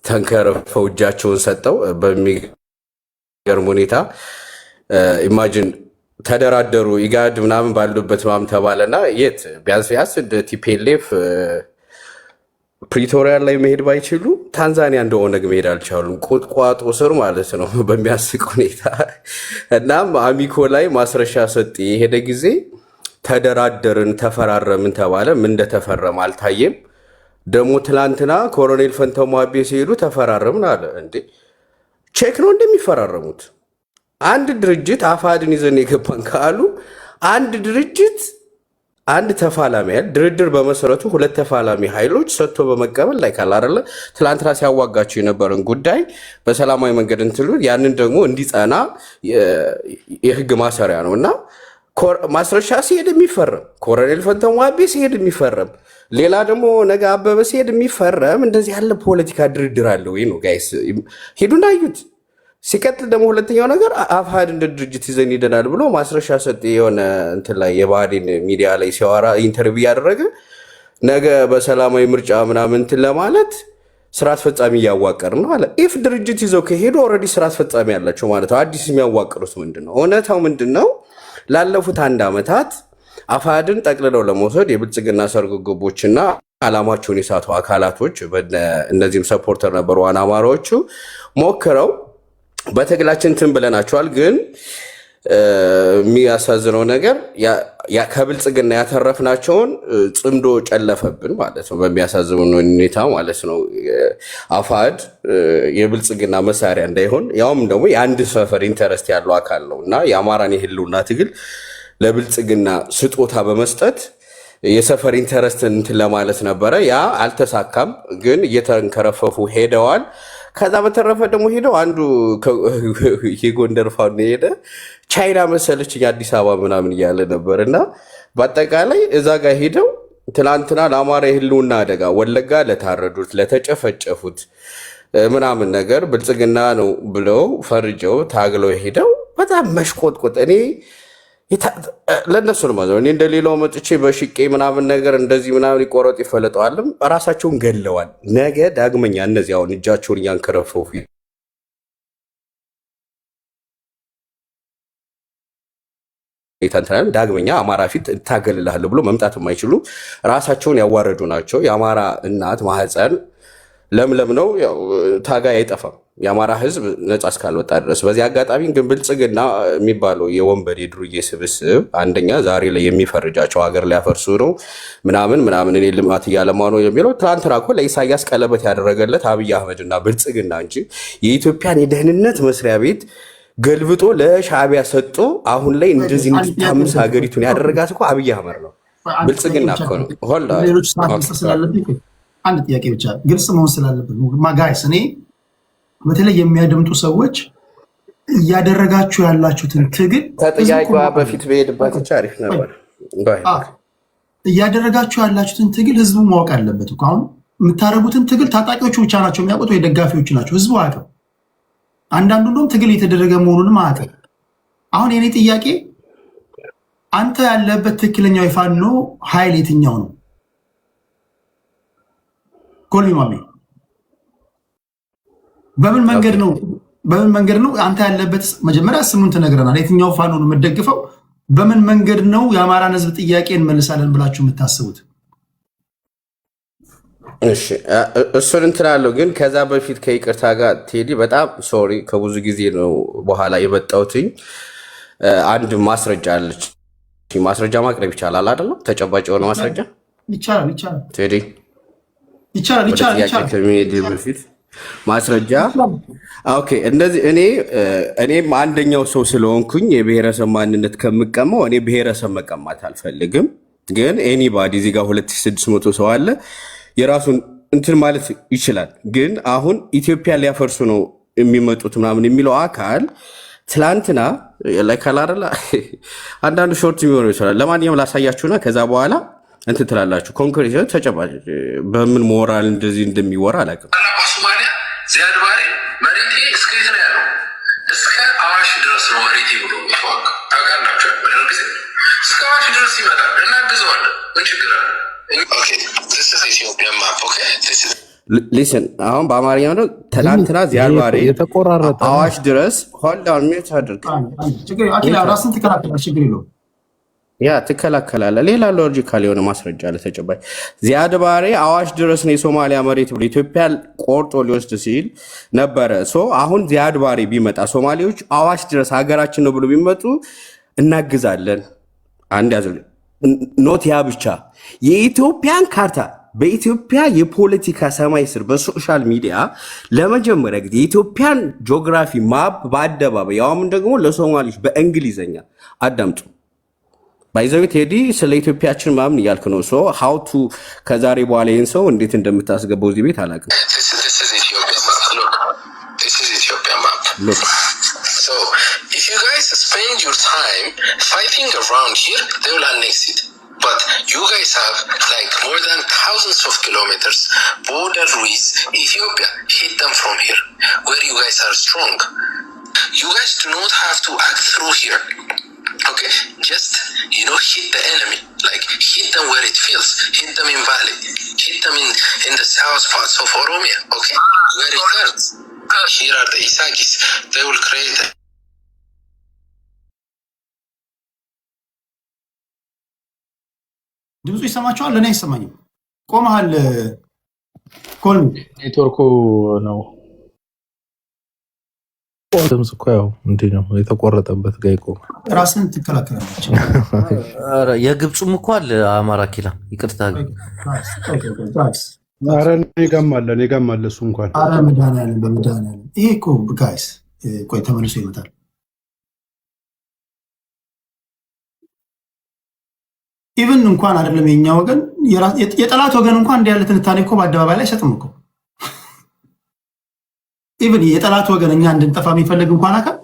ተንከረፈው እጃቸውን ሰጠው። በሚገርም ሁኔታ ኢማጂን ተደራደሩ ኢጋድ ምናምን ባሉበት ምናምን ተባለና የት ቢያንስ እንደ ቲፒኤልኤፍ ፕሪቶሪያ ላይ መሄድ ባይችሉ ታንዛኒያ እንደ ኦነግ መሄድ አልቻሉም። ቁጥቋጦ ስር ማለት ነው በሚያስቅ ሁኔታ። እናም አሚኮ ላይ ማስረሻ ሰጥ የሄደ ጊዜ ተደራደርን ተፈራረምን ተባለ። ምን እንደተፈረመ አልታየም። ደግሞ ትላንትና ኮሎኔል ፈንታው ሟቤ ሲሄዱ ተፈራረምን አለ። እንዴ ቼክ ነው እንደሚፈራረሙት? አንድ ድርጅት አፋሕድን ይዘን የገባን ካሉ አንድ ድርጅት አንድ ተፋላሚ ኃይል ድርድር በመሰረቱ ሁለት ተፋላሚ ኃይሎች ሰጥቶ በመቀበል ላይ ካላረለ ትላንትና ሲያዋጋቸው የነበረን ጉዳይ በሰላማዊ መንገድ እንትሉ ያንን ደግሞ እንዲጸና የህግ ማሰሪያ ነው እና ማስረሻ ሲሄድ የሚፈረም ኮሎኔል ፈንታው ሟቤ ሲሄድ የሚፈረም ሌላ ደግሞ ነገ አበበ ሲሄድ የሚፈረም እንደዚህ ያለ ፖለቲካ ድርድር አለ ወይ ነው ጋይስ? ሂዱና አዩት። ሲቀጥል ደግሞ ሁለተኛው ነገር አፋሕድ እንደ ድርጅት ይዘን ሄደናል ብሎ ማስረሻ ሰጥ የሆነ እንትን ላይ የብአዴን ሚዲያ ላይ ሲያወራ ኢንተርቪው ያደረገ ነገ በሰላማዊ ምርጫ ምናምን እንትን ለማለት ስራ አስፈጻሚ እያዋቀር ነው አለ። ኢፍ ድርጅት ይዘው ከሄዱ ኦልሬዲ ስራ አስፈጻሚ ያላቸው ማለት ነው። አዲስ የሚያዋቅሩት ምንድን ነው? እውነታው ምንድን ነው? ላለፉት 1 ዓመታት አፋሕድን ጠቅልለው ለመውሰድ የብልጽግና ሰርጎ ገቦችና ዓላማቸውን የሳቱ አካላቶች እነዚህም ሰፖርተር ነበሩ ዋና አማራዎቹ ሞክረው በትግላችን እንትን ብለናቸዋል። ግን የሚያሳዝነው ነገር ከብልጽግና ያተረፍናቸውን ጽምዶ ጨለፈብን ማለት ነው። በሚያሳዝነው ሁኔታ ማለት ነው። አፋሕድ የብልጽግና መሳሪያ እንዳይሆን ያውም ደግሞ የአንድ ሰፈር ኢንተረስት ያለው አካል ነው እና የአማራን የህልውና ትግል ለብልጽግና ስጦታ በመስጠት የሰፈር ኢንተረስት እንትን ለማለት ነበረ። ያ አልተሳካም። ግን እየተንከረፈፉ ሄደዋል። ከዛ በተረፈ ደግሞ ሄደው አንዱ የጎንደር ፋኖ ሄደ ቻይና መሰለችኝ አዲስ አበባ ምናምን እያለ ነበር እና በአጠቃላይ እዛ ጋር ሄደው ትናንትና ለአማራ የህልውና አደጋ ወለጋ ለታረዱት ለተጨፈጨፉት ምናምን ነገር ብልጽግና ነው ብለው ፈርጀው ታግለው ሄደው በጣም መሽቆጥቆጥ። እኔ ለእነሱ ነው ማለት እኔ እንደሌላው መጥቼ በሽቄ ምናምን ነገር እንደዚህ ምናምን ይቆረጥ ይፈለጠዋልም ራሳቸውን ገለዋል። ነገ ዳግመኛ እነዚህ አሁን እጃቸውን እያንከረፈው ዳግመኛ አማራ ፊት እታገልልሃለሁ ብሎ መምጣት የማይችሉ ራሳቸውን ያዋረዱ ናቸው። የአማራ እናት ማህፀን ለምለም ነው። ታጋይ አይጠፋም የአማራ ህዝብ ነጻ እስካልወጣ ድረስ። በዚህ አጋጣሚ ግን ብልጽግና የሚባለው የወንበዴ ድሩዬ ስብስብ አንደኛ ዛሬ ላይ የሚፈርጃቸው ሀገር ሊያፈርሱ ነው ምናምን እኔ ልማት እያለማ ነው የሚለው ትናንትና እኮ ለኢሳያስ ቀለበት ያደረገለት አብይ አህመድ እና ብልጽግና እንጂ የኢትዮጵያን የደህንነት መስሪያ ቤት ገልብጦ ለሻዕቢያ ሰጥቶ አሁን ላይ እንደዚህ እንድታምስ ሀገሪቱን ያደረጋት እኮ አብይ አህመድ ነው፣ ብልጽግና እኮ ነው። አንድ ጥያቄ ብቻ ግልጽ መሆን ስላለብን ጋይስ፣ እኔ በተለይ የሚያደምጡ ሰዎች እያደረጋችሁ ያላችሁትን ትግል ከጥያቄዋ በፊት በሄድባት አሪፍ ነበር። እያደረጋችሁ ያላችሁትን ትግል ህዝቡ ማወቅ አለበት እኮ። አሁን የምታደርጉትን ትግል ታጣቂዎቹ ብቻ ናቸው የሚያውቁት ወይ ደጋፊዎቹ ናቸው? ህዝቡ አያውቅም። አንዳንዱ እንደውም ትግል የተደረገ መሆኑንም አያውቅም። አሁን የኔ ጥያቄ አንተ ያለበት ትክክለኛው የፋኖ ኃይል የትኛው ነው? ኮልሚማሜ በምን መንገድ ነው አንተ ያለበት? መጀመሪያ ስሙን ትነግረናል። የትኛው ፋኖ ነው የምትደግፈው? በምን መንገድ ነው የአማራን ህዝብ ጥያቄ እንመልሳለን ብላችሁ የምታስቡት? እሺ እሱን እንትላለሁ። ግን ከዛ በፊት ከይቅርታ ጋር ቴዲ በጣም ሶሪ፣ ከብዙ ጊዜ ነው በኋላ የመጣሁትኝ። አንድ ማስረጃ አለች። ማስረጃ ማቅረብ ይቻላል አይደለም? ተጨባጭ የሆነ ማስረጃ ይቻላል። ቴዲ ይቻላል። ከመሄድ በፊት ማስረጃ ኦኬ። እነዚህ እኔም አንደኛው ሰው ስለሆንኩኝ የብሔረሰብ ማንነት ከምቀማው እኔ ብሔረሰብ መቀማት አልፈልግም። ግን ኤኒባዲ እዚህ ጋር 2600 ሰው አለ የራሱን እንትን ማለት ይችላል። ግን አሁን ኢትዮጵያ ሊያፈርሱ ነው የሚመጡት ምናምን የሚለው አካል ትላንትና ላይ ካላረላ አንዳንዱ ሾርት የሚሆኑ ይችላል። ለማንኛውም ላሳያችሁና ከዛ በኋላ እንትን ትላላችሁ። ኮንክሪት ተጨባጭ በምን ሞራል እንደዚህ እንደሚወራ አላውቅም። በሶማሊያ ዚያድ ባሬ መሬቴ እስከ የት ነው ያለው? እስከ አዋሽ ድረስ ነው መሬቴ ብሎ ሚዋቅ ታውቃላችሁ። በደርግ ጊዜ እስከ አዋሽ ድረስ ይመጣል። እናግዘዋለን። ምን ችግር አለ? ሊስን አሁን በአማርኛ ነው። ትናንትና ዚያድ ባሬ አዋሽ ድረስ ሆልዳውን ሚት አድርግ ራስን ትከላከላለህ፣ ችግር የለውም። ያ ትከላከላለህ። ሌላ ሎጂካል የሆነ ማስረጃ አለ ተጨባጭ። ዚያድ ባሬ አዋሽ ድረስ ነው የሶማሊያ መሬት ብሎ ኢትዮጵያ ቆርጦ ሊወስድ ሲል ነበረ። አሁን ዚያድ ባሬ ቢመጣ ሶማሌዎች አዋሽ ድረስ ሀገራችን ነው ብሎ ቢመጡ እናግዛለን። አንድ ያዙ ኖት ያ ብቻ የኢትዮጵያን ካርታ በኢትዮጵያ የፖለቲካ ሰማይ ስር በሶሻል ሚዲያ ለመጀመሪያ ጊዜ የኢትዮጵያን ጂኦግራፊ ማፕ በአደባባይ ያውም ደግሞ ለሶማሌዎች በእንግሊዘኛ አዳምጡ። ባይዘዊ ቴዲ ስለ ኢትዮጵያችን ማምን እያልክ ነው። ሀውቱ ከዛሬ በኋላ ይህን ሰው እንዴት እንደምታስገባው እዚህ ቤት አላውቅም። But you guys have like more than thousands of kilometers border with Ethiopia. Hit them from here, where you guys are strong. You guys do not have to act through here. Okay, just hit the enemy. Like hit them where it feels. Hit them in Valley. Hit them in the south parts of Oromia. Okay, where it hurts. Here are the Isagis. They will create. ድምፁ ይሰማችኋል? ለእኔ አይሰማኝም። ቆመሃል። ኮልሚ ኔትወርኩ ነው። ድምፅ እኮ ያው እንዲህ ነው የተቆረጠበት ጋር ይቆማል። ራስን ትከላከላለች። የግብፁም እኮ አለ አማራ ኪላ። ይቅርታ ኧረ እኔ ጋም አለ እሱ እንኳን። ኧረ መድኃኒዓለም በመድኃኒዓለም ይሄ እኮ ጋይስ ቆይ ተመልሶ ይመጣል። ኢቭን እንኳን አይደለም የኛ ወገን የጠላት ወገን እንኳን እንዲህ ያለ ትንታኔ እኮ በአደባባይ ላይ አይሰጥም እኮ። ኢቭን የጠላት ወገን እኛ እንድንጠፋ የሚፈልግ እንኳን አካል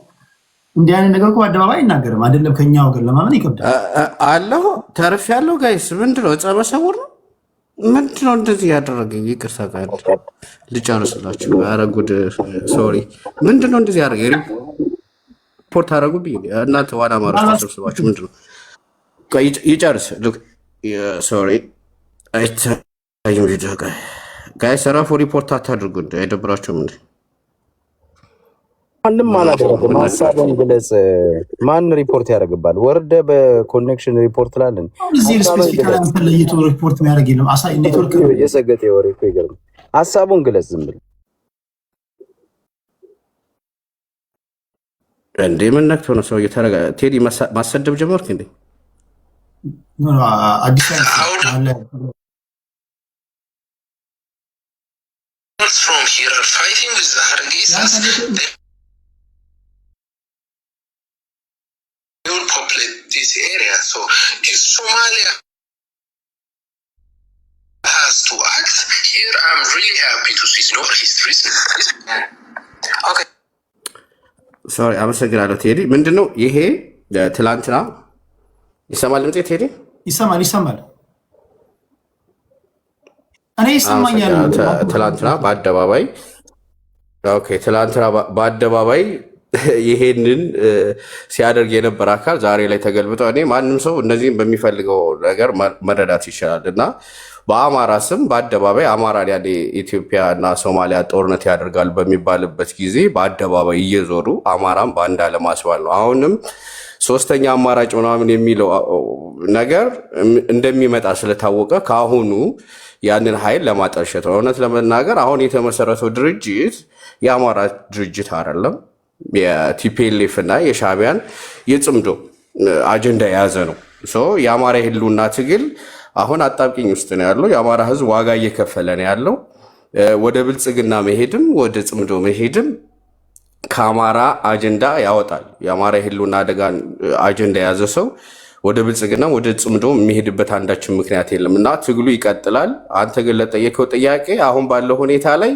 እንዲህ አይነት ነገር እኮ በአደባባይ አይናገርም። አይደለም ከኛ ወገን ለማመን ይከብዳል። አለሁ ተርፍ ያለው ጋይስ ምንድነው? ጸበ ሰውር ነው ምንድነው እንደዚህ ያደረገኝ? ይቅርታ ጋር ልጨርስላችሁ። ኧረ ጉድ ሶሪ። ምንድነው እንደዚህ ያደረገኝ? ሪፖርት አደረጉብኝ። እናንተ ዋና አማራዎች ተሰብስባችሁ ምንድን ነው? ይጨርስ። ሶሪ አይታይም ቪዲዮ ጋይ ሰራፎ ሪፖርት አታድርጉ። አይደብራችሁም እንዴ? ማንም አላደረገም። ሀሳቡን ግለጽ። ማን ሪፖርት ያደርግባል? ወርደ በኮኔክሽን ሪፖርት ላለን እዚህ ስፔሲፊካሊ አንተ ለይቶ ሪፖርት የሚያደርግ የለም። አሳይ ኔትወርክ የሰገጤ ወሬ እኮ ይገርም። ሀሳቡን ግለጽ ዝም ብለህ እንዴ። ምን ነክቶ ነው ሰው እየተረጋ ቴዲ ማሰደብ ጀመርክ እንዴ? አዲስ አለ from here are fighting with the Hargeisas. They will populate this area. So if Somalia has to act here, I'm really happy to see no history. Okay. ሶሪ አመሰግናለሁ ቴዲ። ምንድነው ይሄ? ትላንትና ይሰማል ድምጼ ቴዲ? ይሰማል። እኔ ይሰማኛል። ትላንትና በአደባባይ ይሄንን ሲያደርግ የነበረ አካል ዛሬ ላይ ተገልብጠው እኔ ማንም ሰው እነዚህም በሚፈልገው ነገር መረዳት ይችላል። እና በአማራ ስም በአደባባይ አማራን ያኔ ኢትዮጵያ እና ሶማሊያ ጦርነት ያደርጋሉ በሚባልበት ጊዜ በአደባባይ እየዞሩ አማራን በአንድ ለማስባል ነው። አሁንም ሶስተኛ አማራጭ ምናምን የሚለው ነገር እንደሚመጣ ስለታወቀ ከአሁኑ ያንን ኃይል ለማጠልሸት ነው። እውነት ለመናገር አሁን የተመሰረተው ድርጅት የአማራ ድርጅት አይደለም። የቲፒኤልኤፍ እና የሻዕቢያን የጽምዶ አጀንዳ የያዘ ነው። የአማራ የህልውና ትግል አሁን አጣብቂኝ ውስጥ ነው ያለው። የአማራ ህዝብ ዋጋ እየከፈለ ነው ያለው። ወደ ብልጽግና መሄድም ወደ ጽምዶ መሄድም ከአማራ አጀንዳ ያወጣል። የአማራ የህልውና አደጋን አጀንዳ የያዘ ሰው ወደ ብልጽግና ወደ ጽምዶ የሚሄድበት አንዳችን ምክንያት የለም እና ትግሉ ይቀጥላል። አንተ ግን ለጠየቀው ጥያቄ አሁን ባለው ሁኔታ ላይ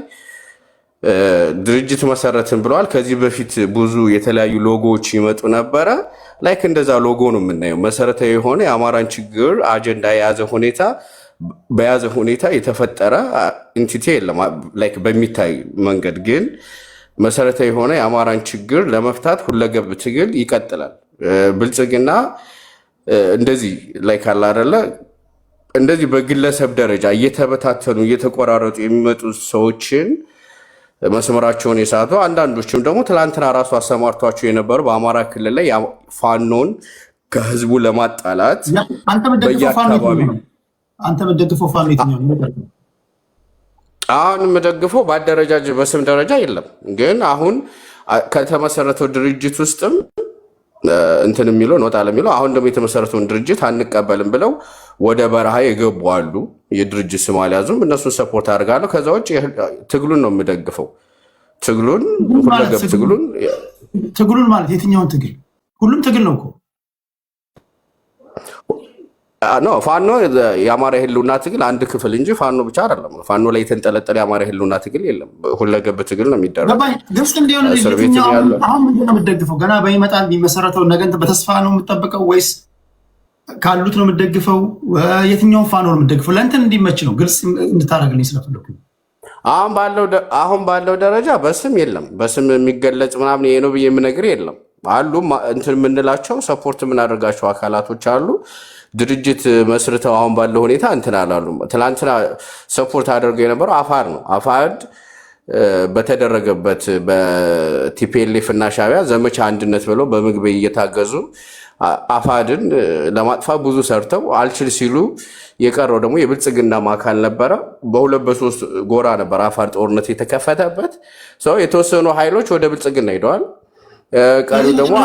ድርጅት መሰረትን ብለዋል። ከዚህ በፊት ብዙ የተለያዩ ሎጎዎች ይመጡ ነበረ። ላይክ እንደዛ ሎጎ ነው የምናየው። መሰረታዊ የሆነ የአማራን ችግር አጀንዳ በያዘ ሁኔታ የተፈጠረ ኢንቲቲ የለም። ላይክ በሚታይ መንገድ ግን መሰረታዊ የሆነ የአማራን ችግር ለመፍታት ሁለገብ ትግል ይቀጥላል። ብልጽግና እንደዚህ ላይክ አለ አይደለ፣ እንደዚህ በግለሰብ ደረጃ እየተበታተኑ እየተቆራረጡ የሚመጡ ሰዎችን መስመራቸውን የሳቱ አንዳንዶችም ደግሞ ትላንትና ራሱ አሰማርቷቸው የነበሩ በአማራ ክልል ላይ ፋኖን ከህዝቡ ለማጣላት በየአካባቢው አንተ የምትደግፈው ፋኖ የትኛው ነው? አሁን የምደግፈው በአደረጃጀት በስም ደረጃ የለም። ግን አሁን ከተመሰረተው ድርጅት ውስጥም እንትን የሚለው ነው ጣለ የሚለው አሁን ደግሞ የተመሰረተውን ድርጅት አንቀበልም ብለው ወደ በረሃ የገቡ አሉ። የድርጅት ስም አልያዙም። እነሱን ሰፖርት አድርጋለሁ። ከዛ ውጭ ትግሉን ነው የምደግፈው። ትግሉን ሁለገብ ትግሉን ማለት የትኛውን ትግል? ሁሉም ትግል ነው እኮ ነው። ፋኖ የአማራ የህልውና ትግል አንድ ክፍል እንጂ ፋኖ ብቻ አይደለም። ፋኖ ላይ የተንጠለጠለ የአማራ የህልውና ትግል የለም። ሁለገብ ትግል ነው የሚደረገው። ግልጽ እንዲሆን አሁን ምንድን ነው የምትደግፈው? ገና በይመጣል የሚመሰረተው ነገ በተስፋ ነው የምጠብቀው ወይስ ካሉት ነው የምትደግፈው? የትኛውን ፋኖ ነው የምትደግፈው? ለእንትን እንዲመች ነው ግልጽ እንድታደርግልኝ ስለፈለኩ። አሁን ባለው ደረጃ በስም የለም። በስም የሚገለጽ ምናምን ይሄ ነው ብዬ የምነግርህ የለም። አሉ እንትን የምንላቸው ሰፖርት የምናደርጋቸው አካላቶች አሉ። ድርጅት መስርተው አሁን ባለው ሁኔታ እንትን አላሉ። ትላንትና ሰፖርት አድርገው የነበረው አፋድ ነው። አፋድ በተደረገበት በቲፒኤልኤፍ እና ሻዕቢያ ዘመቻ አንድነት ብለው በምግብ እየታገዙ አፋድን ለማጥፋት ብዙ ሰርተው አልችል ሲሉ የቀረው ደግሞ የብልጽግና አካል ነበረ። በሁለት በሶስት ጎራ ነበር አፋድ ጦርነት የተከፈተበት። የተወሰኑ ኃይሎች ወደ ብልጽግና ሄደዋል። ቀሩ ደግሞ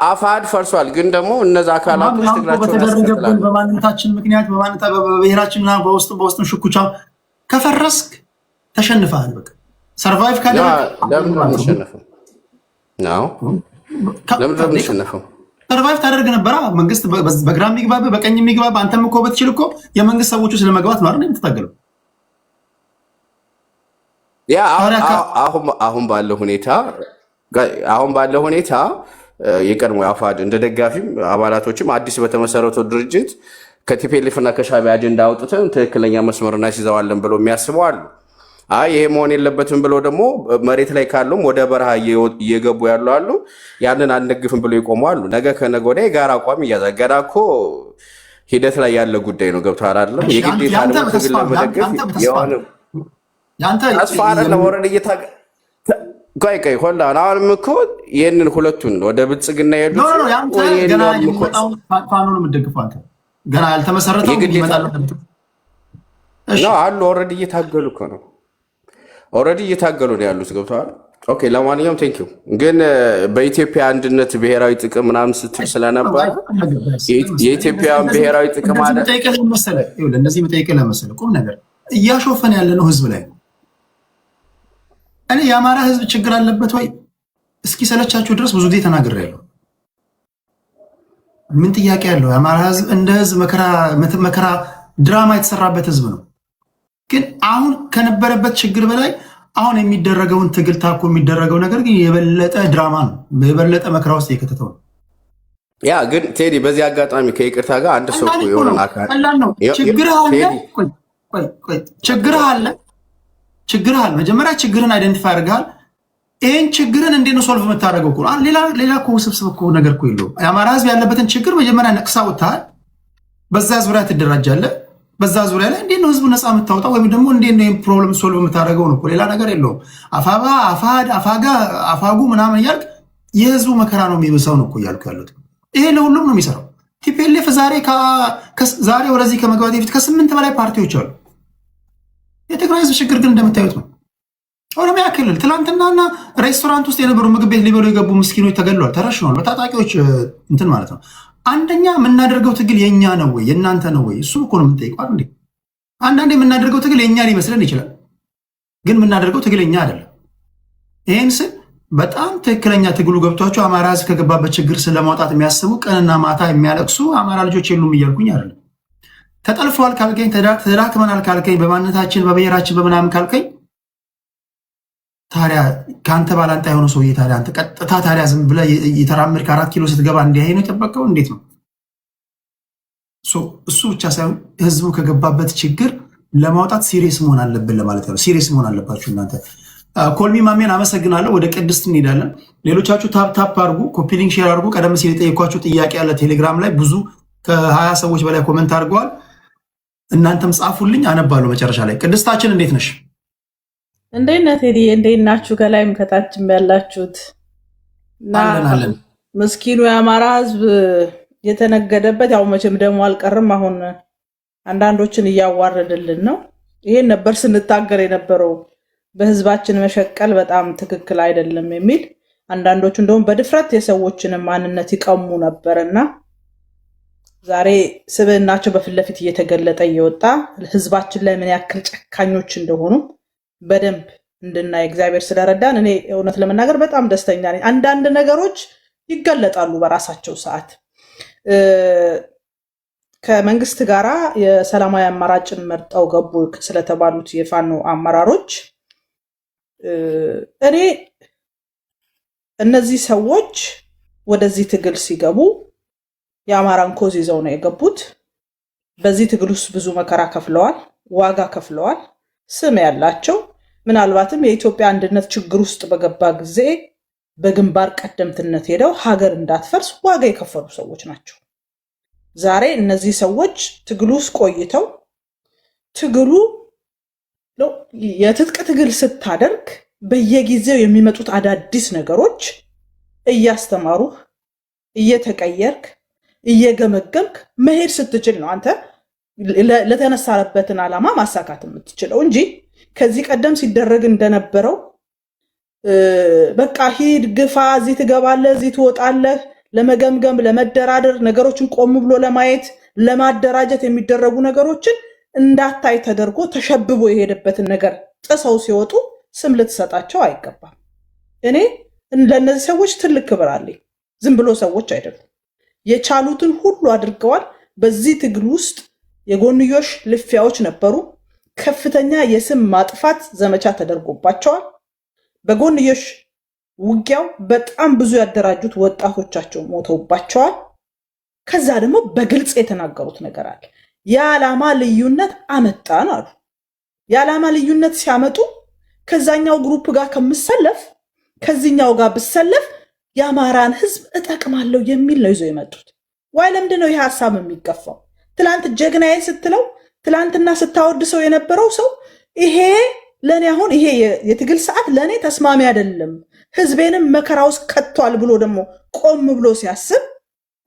አፋድ ፈርሷል። ግን ደግሞ እነዛ አካላቶች በተደረገብን በማንነታችን ምክንያት በብሔራችን በውስጥም ሽኩቻ ከፈረስክ ተሸንፈሃል። በቃ ሰርቫይቭ ሰርቫይቭ ታደርግ ነበራ። መንግስት በግራ የሚግባብ በቀኝ የሚግባብ አንተም እኮ በትችል እኮ የመንግስት ሰዎቹ ስለመግባት ነው አይደል የምትታገለው? አሁን ባለው ሁኔታ የቀድሞ አፋድ እንደ ደጋፊም አባላቶችም አዲስ በተመሰረተው ድርጅት ከቲፒኤልኤፍ እና ከሻዕቢያ አጀንዳ አውጥተን ትክክለኛ መስመር እናስይዘዋለን ብለው የሚያስበው አሉ። አይ ይሄ መሆን የለበትም ብሎ ደግሞ መሬት ላይ ካሉም ወደ በረሃ እየገቡ ያሉ አሉ። ያንን አንደግፍም ብሎ ይቆሙ አሉ። ነገ ከነገ ወዲያ የጋራ አቋም እያዛ ገና እኮ ሂደት ላይ ያለ ጉዳይ ነው። ገብቶሃል አይደለም? የግዴታ ደግሞ ትግል ለመደገፍ የሆነ ተስፋ አይደለም። ወረድ ቆይ ሆላ አሁንም እኮ ይህንን ሁለቱን ወደ ብልጽግና የሄዱት ገና ያልተመሰረተው አሉ። ኦልሬዲ እየታገሉ እኮ ነው። ኦልሬዲ እየታገሉ ነው ያሉት። ገብተዋል። ኦኬ ለማንኛውም ቴንኪዩ። ግን በኢትዮጵያ አንድነት ብሔራዊ ጥቅም ምናምን ስትል ስለነበር የኢትዮጵያን ብሔራዊ ጥቅም አለ እንደዚህ መጠየቅ ለመሰለ ቁም ነገር እያሾፈን ያለ ነው ህዝብ ላይ ነው። እኔ የአማራ ህዝብ ችግር አለበት ወይ እስኪ ሰለቻችሁ ድረስ ብዙ ጊዜ ተናግሬያለሁ። ምን ጥያቄ ያለው የአማራ ህዝብ እንደ ህዝብ መከራ ድራማ የተሰራበት ህዝብ ነው። ግን አሁን ከነበረበት ችግር በላይ አሁን የሚደረገውን ትግል ታኮ የሚደረገው ነገር ግን የበለጠ ድራማ ነው፣ የበለጠ መከራ ውስጥ የከተተው ነው። ያ ግን ቴዲ በዚህ አጋጣሚ ከይቅርታ ጋር አንድ ሰው የሆነ አካል ችግር አለ። መጀመሪያ ችግርን አይደንቲፋይ አድርገሃል። ይህን ችግርን እንዴት ነው ሶልቭ የምታደርገው? ሌላ እኮ ውስብስብ እኮ ነገር እኮ የለውም። የአማራ ህዝብ ያለበትን ችግር መጀመሪያ ነቅሳ ወጥተሃል። በዛ ዙሪያ ትደራጃለህ። በዛ ዙሪያ ላይ እንዴት ነው ህዝቡ ነፃ የምታወጣው? ወይም ደግሞ እንዴት ነው ፕሮብለም ሶልቭ የምታደርገው ነው። ሌላ ነገር የለውም። አፋባ አፋጉ ምናምን እያልክ የህዝቡ መከራ ነው የሚብሰው ነው እኮ እያልኩ ያሉት። ይሄ ለሁሉም ነው የሚሰራው። ቲፒኤልኤፍ ዛሬ ወደዚህ ከመግባት በፊት ከ8 በላይ ፓርቲዎች አሉ። የትግራይ ህዝብ ችግር ግን እንደምታዩት ነው። ኦሮሚያ ክልል ትናንትናና ሬስቶራንት ውስጥ የነበሩ ምግብ ቤት ሊበሉ የገቡ ምስኪኖች ተገድለዋል፣ ተረሽነዋል በታጣቂዎች እንትን ማለት ነው። አንደኛ የምናደርገው ትግል የኛ ነው ወይ የእናንተ ነው ወይ? እሱ እኮ ነው የምንጠይቀው እንዴ። አንዳንዴ የምናደርገው ትግል የኛ ሊመስለን ይችላል፣ ግን የምናደርገው ትግል የኛ አይደለም። ይህን ስል በጣም ትክክለኛ ትግሉ ገብቷቸው አማራ ህዝብ ከገባበት ችግር ስለማውጣት የሚያስቡ ቀንና ማታ የሚያለቅሱ አማራ ልጆች የሉም እያልኩኝ አይደለም። ተጠልፈዋል ካልከኝ፣ ተዳክመናል ካልከኝ፣ በማንነታችን በብሔራችን በምናምን ካልከኝ፣ ታዲያ ከአንተ ባላንጣ የሆነ ሰውዬ ታዲያ አንተ ቀጥታ ታዲያ ዝም ብለህ የተራመድክ ከ4 ኪሎ ስትገባ እንዲህ ነው የጠበቀው? እንዴት ነው? እሱ ብቻ ሳይሆን ህዝቡ ከገባበት ችግር ለማውጣት ሲሪየስ መሆን አለብን ለማለት ነው። ሲሪየስ መሆን አለባችሁ እናንተ። ኮልሚ ማሜን አመሰግናለሁ። ወደ ቅድስት እንሄዳለን። ሌሎቻችሁ ታፕ አድርጉ፣ ኮፒ ሊንክ ሼር አድርጉ። ቀደም ሲል የጠየኳችሁ ጥያቄ ያለ ቴሌግራም ላይ ብዙ ከ20 ሰዎች በላይ ኮመንት አድርገዋል። እናንተም ጻፉልኝ፣ አነባለሁ መጨረሻ ላይ። ቅድስታችን እንዴት ነሽ? እንዴት ነህ ቴዲ? እንዴት ናችሁ? ከላይም ከታችም ያላችሁት እና ምስኪኑ የአማራ ህዝብ የተነገደበት ያው መቼም ደግሞ አልቀርም። አሁን አንዳንዶችን እያዋረድልን ነው። ይሄን ነበር ስንታገር የነበረው። በህዝባችን መሸቀል በጣም ትክክል አይደለም የሚል አንዳንዶቹ እንደውም በድፍረት የሰዎችንም ማንነት ይቀሙ ነበርና ዛሬ ስብዕናቸው በፊት ለፊት እየተገለጠ እየወጣ ህዝባችን ላይ ምን ያክል ጨካኞች እንደሆኑ በደንብ እንድናይ እግዚአብሔር ስለረዳን እኔ እውነት ለመናገር በጣም ደስተኛ ነኝ። አንዳንድ ነገሮች ይገለጣሉ በራሳቸው ሰዓት። ከመንግስት ጋራ የሰላማዊ አማራጭን መርጠው ገቡ ስለተባሉት የፋኖ አመራሮች እኔ እነዚህ ሰዎች ወደዚህ ትግል ሲገቡ የአማራን ኮዝ ይዘው ነው የገቡት። በዚህ ትግል ውስጥ ብዙ መከራ ከፍለዋል፣ ዋጋ ከፍለዋል፣ ስም ያላቸው ምናልባትም የኢትዮጵያ አንድነት ችግር ውስጥ በገባ ጊዜ በግንባር ቀደምትነት ሄደው ሀገር እንዳትፈርስ ዋጋ የከፈሉ ሰዎች ናቸው። ዛሬ እነዚህ ሰዎች ትግሉ ውስጥ ቆይተው ትግሉ የትጥቅ ትግል ስታደርግ በየጊዜው የሚመጡት አዳዲስ ነገሮች እያስተማሩህ እየተቀየርክ እየገመገምክ መሄድ ስትችል ነው አንተ ለተነሳረበትን ዓላማ ማሳካት የምትችለው እንጂ ከዚህ ቀደም ሲደረግ እንደነበረው በቃ ሂድ ግፋ፣ እዚህ ትገባለህ፣ እዚህ ትወጣለህ፣ ለመገምገም ለመደራደር ነገሮችን ቆም ብሎ ለማየት ለማደራጀት የሚደረጉ ነገሮችን እንዳታይ ተደርጎ ተሸብቦ የሄደበትን ነገር ጥሰው ሲወጡ ስም ልትሰጣቸው አይገባም። እኔ ለእነዚህ ሰዎች ትልቅ ክብር አለኝ። ዝም ብሎ ሰዎች አይደሉም። የቻሉትን ሁሉ አድርገዋል። በዚህ ትግል ውስጥ የጎንዮሽ ልፊያዎች ነበሩ። ከፍተኛ የስም ማጥፋት ዘመቻ ተደርጎባቸዋል። በጎንዮሽ ውጊያው በጣም ብዙ ያደራጁት ወጣቶቻቸው ሞተውባቸዋል። ከዛ ደግሞ በግልጽ የተናገሩት ነገር አለ። የዓላማ ልዩነት አመጣን አሉ። የዓላማ ልዩነት ሲያመጡ ከዛኛው ግሩፕ ጋር ከምሰለፍ ከዚህኛው ጋር ብሰለፍ የአማራን ህዝብ እጠቅማለሁ የሚል ነው ይዞ የመጡት። ዋይ ለምንድን ነው ይህ ሀሳብ የሚገፋው? ትላንት ጀግናዬ ስትለው ትላንትና ስታወድሰው የነበረው ሰው ይሄ ለኔ አሁን ይሄ የትግል ሰዓት ለኔ ተስማሚ አይደለም፣ ህዝቤንም መከራ ውስጥ ከቷል ብሎ ደግሞ ቆም ብሎ ሲያስብ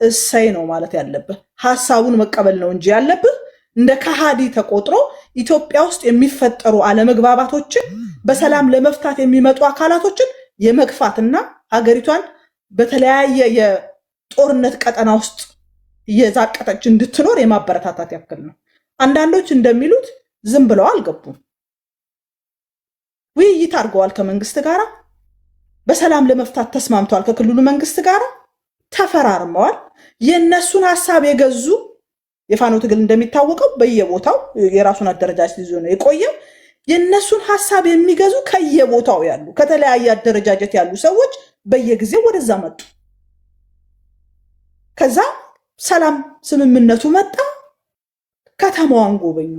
እሰይ ነው ማለት ያለብህ። ሐሳቡን መቀበል ነው እንጂ ያለብህ እንደ ከሃዲ ተቆጥሮ ኢትዮጵያ ውስጥ የሚፈጠሩ አለመግባባቶችን በሰላም ለመፍታት የሚመጡ አካላቶችን የመግፋትና ሀገሪቷን በተለያየ የጦርነት ቀጠና ውስጥ እየዛቀጠች እንድትኖር የማበረታታት ያክል ነው። አንዳንዶች እንደሚሉት ዝም ብለው አልገቡም። ውይይት አድርገዋል ከመንግስት ጋር፣ በሰላም ለመፍታት ተስማምተዋል ከክልሉ መንግስት ጋር፣ ተፈራርመዋል። የነሱን ሐሳብ የገዙ የፋኖ ትግል እንደሚታወቀው በየቦታው የራሱን አደረጃጀት ይዞ ነው የቆየው። የነሱን ሐሳብ የሚገዙ ከየቦታው ያሉ ከተለያየ አደረጃጀት ያሉ ሰዎች በየጊዜው ወደዛ መጡ። ከዛ ሰላም ስምምነቱ መጣ። ከተማዋን ጎበኙ።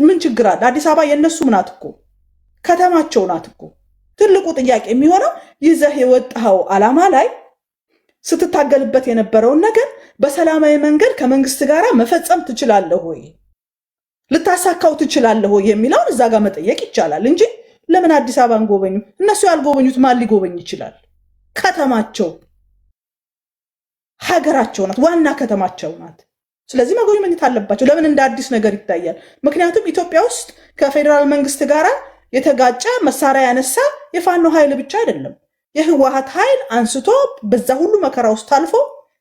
ምን ችግር አለ? አዲስ አበባ የነሱ ናት እኮ ከተማቸው ናት እኮ። ትልቁ ጥያቄ የሚሆነው ይዘህ የወጣኸው ዓላማ ላይ ስትታገልበት የነበረውን ነገር በሰላማዊ መንገድ ከመንግስት ጋር መፈጸም ትችላለህ ወይ፣ ልታሳካው ትችላለህ ወይ የሚለውን እዛ ጋር መጠየቅ ይቻላል እንጂ ለምን አዲስ አበባን ጎበኙ? እነሱ ያልጎበኙት ማን ሊጎበኝ ይችላል? ከተማቸው ሀገራቸው ናት፣ ዋና ከተማቸው ናት። ስለዚህ መጎብኘት አለባቸው። ለምን እንደ አዲስ ነገር ይታያል? ምክንያቱም ኢትዮጵያ ውስጥ ከፌዴራል መንግስት ጋር የተጋጨ መሳሪያ ያነሳ የፋኖ ኃይል ብቻ አይደለም። የህወሓት ኃይል አንስቶ በዛ ሁሉ መከራ ውስጥ አልፎ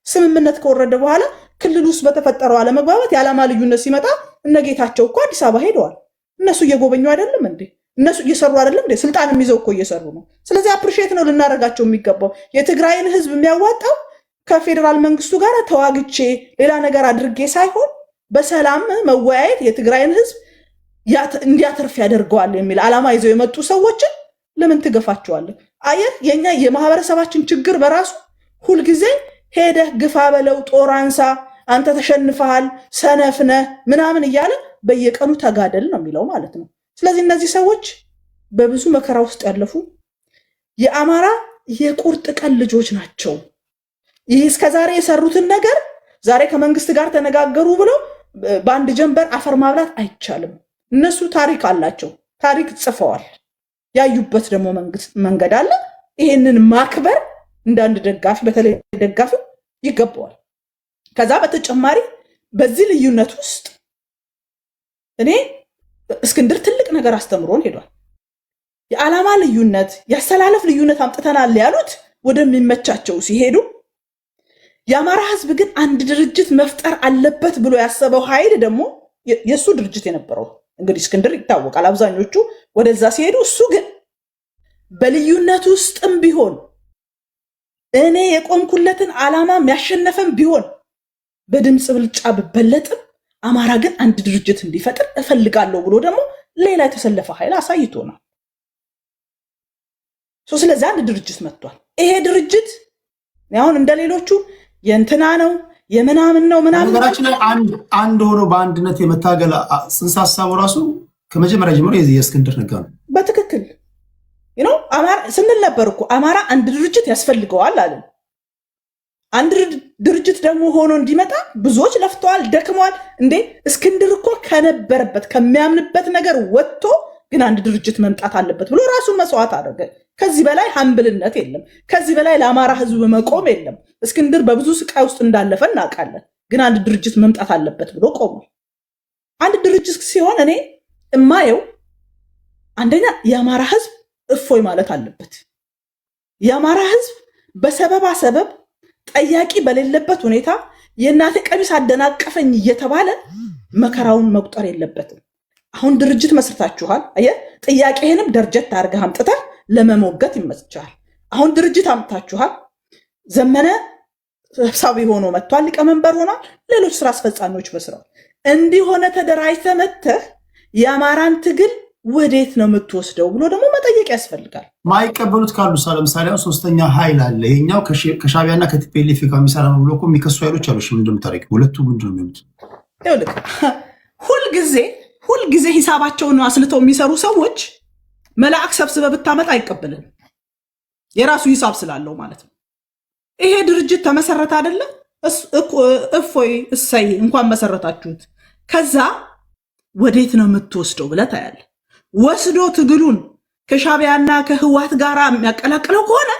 ስምምነት ከወረደ በኋላ ክልል ውስጥ በተፈጠረው አለመግባባት የዓላማ ልዩነት ሲመጣ እነጌታቸው እኮ አዲስ አበባ ሄደዋል። እነሱ እየጎበኙ አይደለም እንዴ? እነሱ እየሰሩ አይደለም እንዴ? ስልጣንም ይዘው እኮ እየሰሩ ነው። ስለዚህ አፕሪሼት ነው ልናደርጋቸው የሚገባው። የትግራይን ህዝብ የሚያዋጣው ከፌዴራል መንግስቱ ጋር ተዋግቼ ሌላ ነገር አድርጌ ሳይሆን በሰላም መወያየት የትግራይን ህዝብ እንዲያተርፍ ያደርገዋል የሚል ዓላማ ይዘው የመጡ ሰዎችን ለምን ትገፋቸዋለህ? አየህ፣ የኛ የማህበረሰባችን ችግር በራሱ ሁልጊዜ ሄደህ ግፋ በለው፣ ጦር አንሳ፣ አንተ ተሸንፈሃል፣ ሰነፍነህ ምናምን እያለ በየቀኑ ተጋደል ነው የሚለው ማለት ነው። ስለዚህ እነዚህ ሰዎች በብዙ መከራ ውስጥ ያለፉ የአማራ የቁርጥ ቀን ልጆች ናቸው። ይህ እስከዛሬ የሰሩትን ነገር ዛሬ ከመንግስት ጋር ተነጋገሩ ብለው በአንድ ጀንበር አፈር ማብላት አይቻልም። እነሱ ታሪክ አላቸው፣ ታሪክ ጽፈዋል። ያዩበት ደግሞ መንገድ አለ። ይሄንን ማክበር እንዳንድ ደጋፊ በተለይ ደጋፊው ይገባዋል። ከዛ በተጨማሪ በዚህ ልዩነት ውስጥ እኔ እስክንድር ትልቅ ነገር አስተምሮን ሄዷል። የዓላማ ልዩነት፣ የአሰላለፍ ልዩነት አምጥተናል ያሉት ወደሚመቻቸው ሲሄዱ፣ የአማራ ህዝብ ግን አንድ ድርጅት መፍጠር አለበት ብሎ ያሰበው ኃይል ደግሞ የእሱ ድርጅት የነበረው እንግዲህ እስክንድር ይታወቃል። አብዛኞቹ ወደዛ ሲሄዱ፣ እሱ ግን በልዩነት ውስጥም ቢሆን እኔ የቆምኩለትን ዓላማ ያሸነፈም ቢሆን በድምፅ ብልጫ ብበለጥም አማራ ግን አንድ ድርጅት እንዲፈጥር እፈልጋለሁ ብሎ ደግሞ ሌላ የተሰለፈ ኃይል አሳይቶናል። ስለዚህ አንድ ድርጅት መጥቷል። ይሄ ድርጅት አሁን እንደሌሎቹ የእንትና ነው የምናምን ነው ምናምን ነገራችን ላይ አንድ ሆኖ በአንድነት የመታገል ጽንሰ ሀሳቡ ራሱ ከመጀመሪያ ጀምሮ የዚህ የእስክንድር ነጋ ነው። በትክክል አማራ ስንል ነበር እኮ አማራ አንድ ድርጅት ያስፈልገዋል አለን። አንድ ድርጅት ደግሞ ሆኖ እንዲመጣ ብዙዎች ለፍተዋል፣ ደክመዋል። እንዴ እስክንድር እኮ ከነበረበት ከሚያምንበት ነገር ወጥቶ ግን አንድ ድርጅት መምጣት አለበት ብሎ ራሱን መስዋዕት አደረገ። ከዚህ በላይ ሀምብልነት የለም። ከዚህ በላይ ለአማራ ህዝብ መቆም የለም። እስክንድር በብዙ ስቃይ ውስጥ እንዳለፈ እናውቃለን። ግን አንድ ድርጅት መምጣት አለበት ብሎ ቆሟል። አንድ ድርጅት ሲሆን እኔ እማየው አንደኛ የአማራ ህዝብ እፎይ ማለት አለበት። የአማራ ህዝብ በሰበባ ሰበብ ጠያቂ በሌለበት ሁኔታ የእናቴ ቀሚስ አደናቀፈኝ እየተባለ መከራውን መቁጠር የለበትም። አሁን ድርጅት መስርታችኋል። አየህ፣ ጥያቄህንም ደርጀት አድርገህ አምጥተህ ለመሞገት ይመችሃል። አሁን ድርጅት አምጥታችኋል። ዘመነ ሰብሳቢ ሆኖ መጥቷል፣ ሊቀመንበር ሆኗል። ሌሎች ስራ አስፈጻሚዎች በስራው እንዲሆነ ተደራጅተህ መጥተህ የአማራን ትግል ወዴት ነው የምትወስደው ብሎ ደግሞ መጠየቅ ያስፈልጋል። ማይቀበሉት ካሉ ለምሳሌ ሶስተኛ ኃይል አለ። ይሄኛው ከሻቢያና ከቲፒኤልኤፍ ጋር የሚሰራ ነው ብሎ እኮ የሚከሱ ኃይሎች አሉ። እንደምታረቅ ሁለቱ ምንድን ነው የሚሉት? ሁልጊዜ ሂሳባቸውን አስልተው የሚሰሩ ሰዎች መልአክ ሰብስበ ብታመጣ አይቀበልም። የራሱ ሂሳብ ስላለው ማለት ነው። ይሄ ድርጅት ተመሰረተ አይደለ? እፎይ እሰይ እንኳን መሰረታችሁት። ከዛ ወዴት ነው የምትወስደው ብለህ ታያለህ። ወስዶ ትግሉን ከሻዕቢያና ከህዋት ጋር የሚያቀላቅለው ከሆነ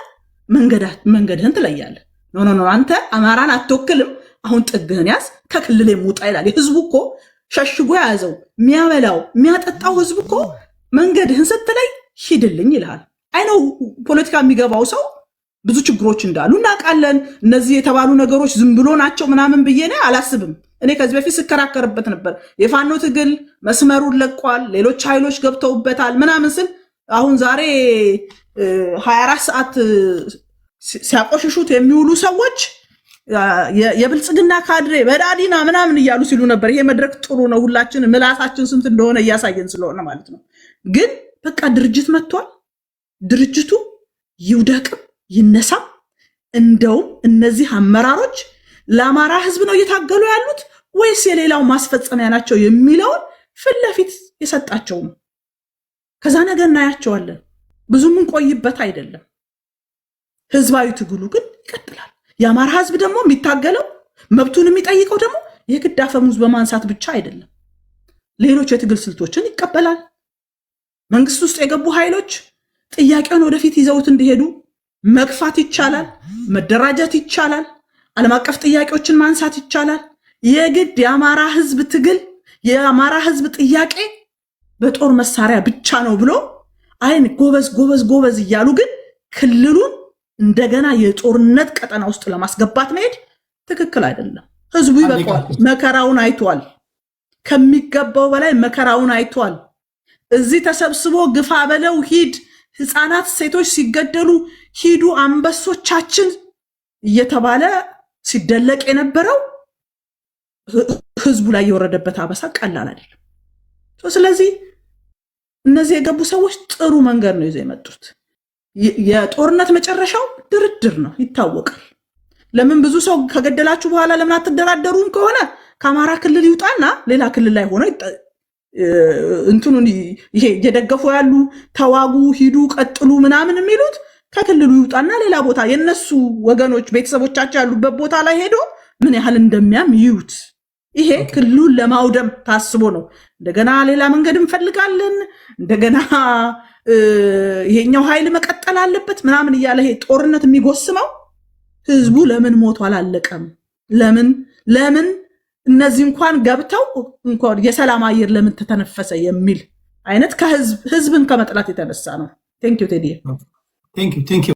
መንገድህን ትለያለህ። ኖ አንተ አማራን አትወክልም፣ አሁን ጥግህን ያዝ፣ ከክልል የሙጣ ይላል። ህዝቡ እኮ ሸሽጎ የያዘው የሚያበላው የሚያጠጣው ህዝቡ እኮ መንገድህን ስትለይ ሂድልኝ ይልሃል። አይነው ፖለቲካ የሚገባው ሰው ብዙ ችግሮች እንዳሉ እናውቃለን። እነዚህ የተባሉ ነገሮች ዝም ብሎ ናቸው ምናምን ብዬ እኔ አላስብም። እኔ ከዚህ በፊት ስከራከርበት ነበር። የፋኖ ትግል መስመሩን ለቋል፣ ሌሎች ኃይሎች ገብተውበታል ምናምን ስል አሁን ዛሬ 24 ሰዓት ሲያቆሽሹት የሚውሉ ሰዎች የብልጽግና ካድሬ በዳዲና ምናምን እያሉ ሲሉ ነበር። ይሄ መድረክ ጥሩ ነው፣ ሁላችን ምላሳችን ስንት እንደሆነ እያሳየን ስለሆነ ማለት ነው። ግን በቃ ድርጅት መጥቷል። ድርጅቱ ይውደቅም ይነሳም። እንደውም እነዚህ አመራሮች ለአማራ ህዝብ ነው እየታገሉ ያሉት ወይስ የሌላው ማስፈጸሚያ ናቸው የሚለውን ፊት ለፊት የሰጣቸው ነው። ከዛ ነገር እናያቸዋለን። ብዙ የምንቆይበት አይደለም። ህዝባዊ ትግሉ ግን ይቀጥላል። የአማራ ህዝብ ደግሞ የሚታገለው መብቱን የሚጠይቀው ደግሞ የግድ አፈሙዝ በማንሳት ብቻ አይደለም። ሌሎች የትግል ስልቶችን ይቀበላል። መንግስት ውስጥ የገቡ ኃይሎች ጥያቄውን ወደፊት ይዘውት እንዲሄዱ መግፋት ይቻላል፣ መደራጀት ይቻላል፣ ዓለም አቀፍ ጥያቄዎችን ማንሳት ይቻላል። የግድ የአማራ ህዝብ ትግል የአማራ ህዝብ ጥያቄ በጦር መሳሪያ ብቻ ነው ብሎ አይን ጎበዝ እያሉ ግን ክልሉን እንደገና የጦርነት ቀጠና ውስጥ ለማስገባት መሄድ ትክክል አይደለም። ህዝቡ ይበቃዋል። መከራውን አይቷል። ከሚገባው በላይ መከራውን አይቷል። እዚህ ተሰብስቦ ግፋ በለው ሂድ፣ ህፃናት ሴቶች ሲገደሉ ሂዱ አንበሶቻችን እየተባለ ሲደለቅ የነበረው ህዝቡ ላይ የወረደበት አበሳ ቀላል አይደለም። ስለዚህ እነዚህ የገቡ ሰዎች ጥሩ መንገድ ነው ይዘው የመጡት። የጦርነት መጨረሻው ድርድር ነው ይታወቃል። ለምን ብዙ ሰው ከገደላችሁ በኋላ ለምን አትደራደሩም ከሆነ ከአማራ ክልል ይውጣና ሌላ ክልል ላይ ሆነ እንትኑን ይሄ እየደገፉ ያሉ ተዋጉ ሂዱ ቀጥሉ ምናምን የሚሉት ከክልሉ ይውጣና ሌላ ቦታ የነሱ ወገኖች ቤተሰቦቻቸው ያሉበት ቦታ ላይ ሄዶ ምን ያህል እንደሚያም ይዩት። ይሄ ክልሉን ለማውደም ታስቦ ነው። እንደገና ሌላ መንገድ እንፈልጋለን፣ እንደገና ይሄኛው ኃይል መቀጠል አለበት ምናምን እያለ ይሄ ጦርነት የሚጎስመው ህዝቡ ለምን ሞቶ አላለቀም? ለምን እነዚህ እንኳን ገብተው እንኳን የሰላም አየር ለምን ተተነፈሰ የሚል አይነት ህዝብን ከመጥላት የተነሳ ነው። ቴንክ ዩ ቴዲ።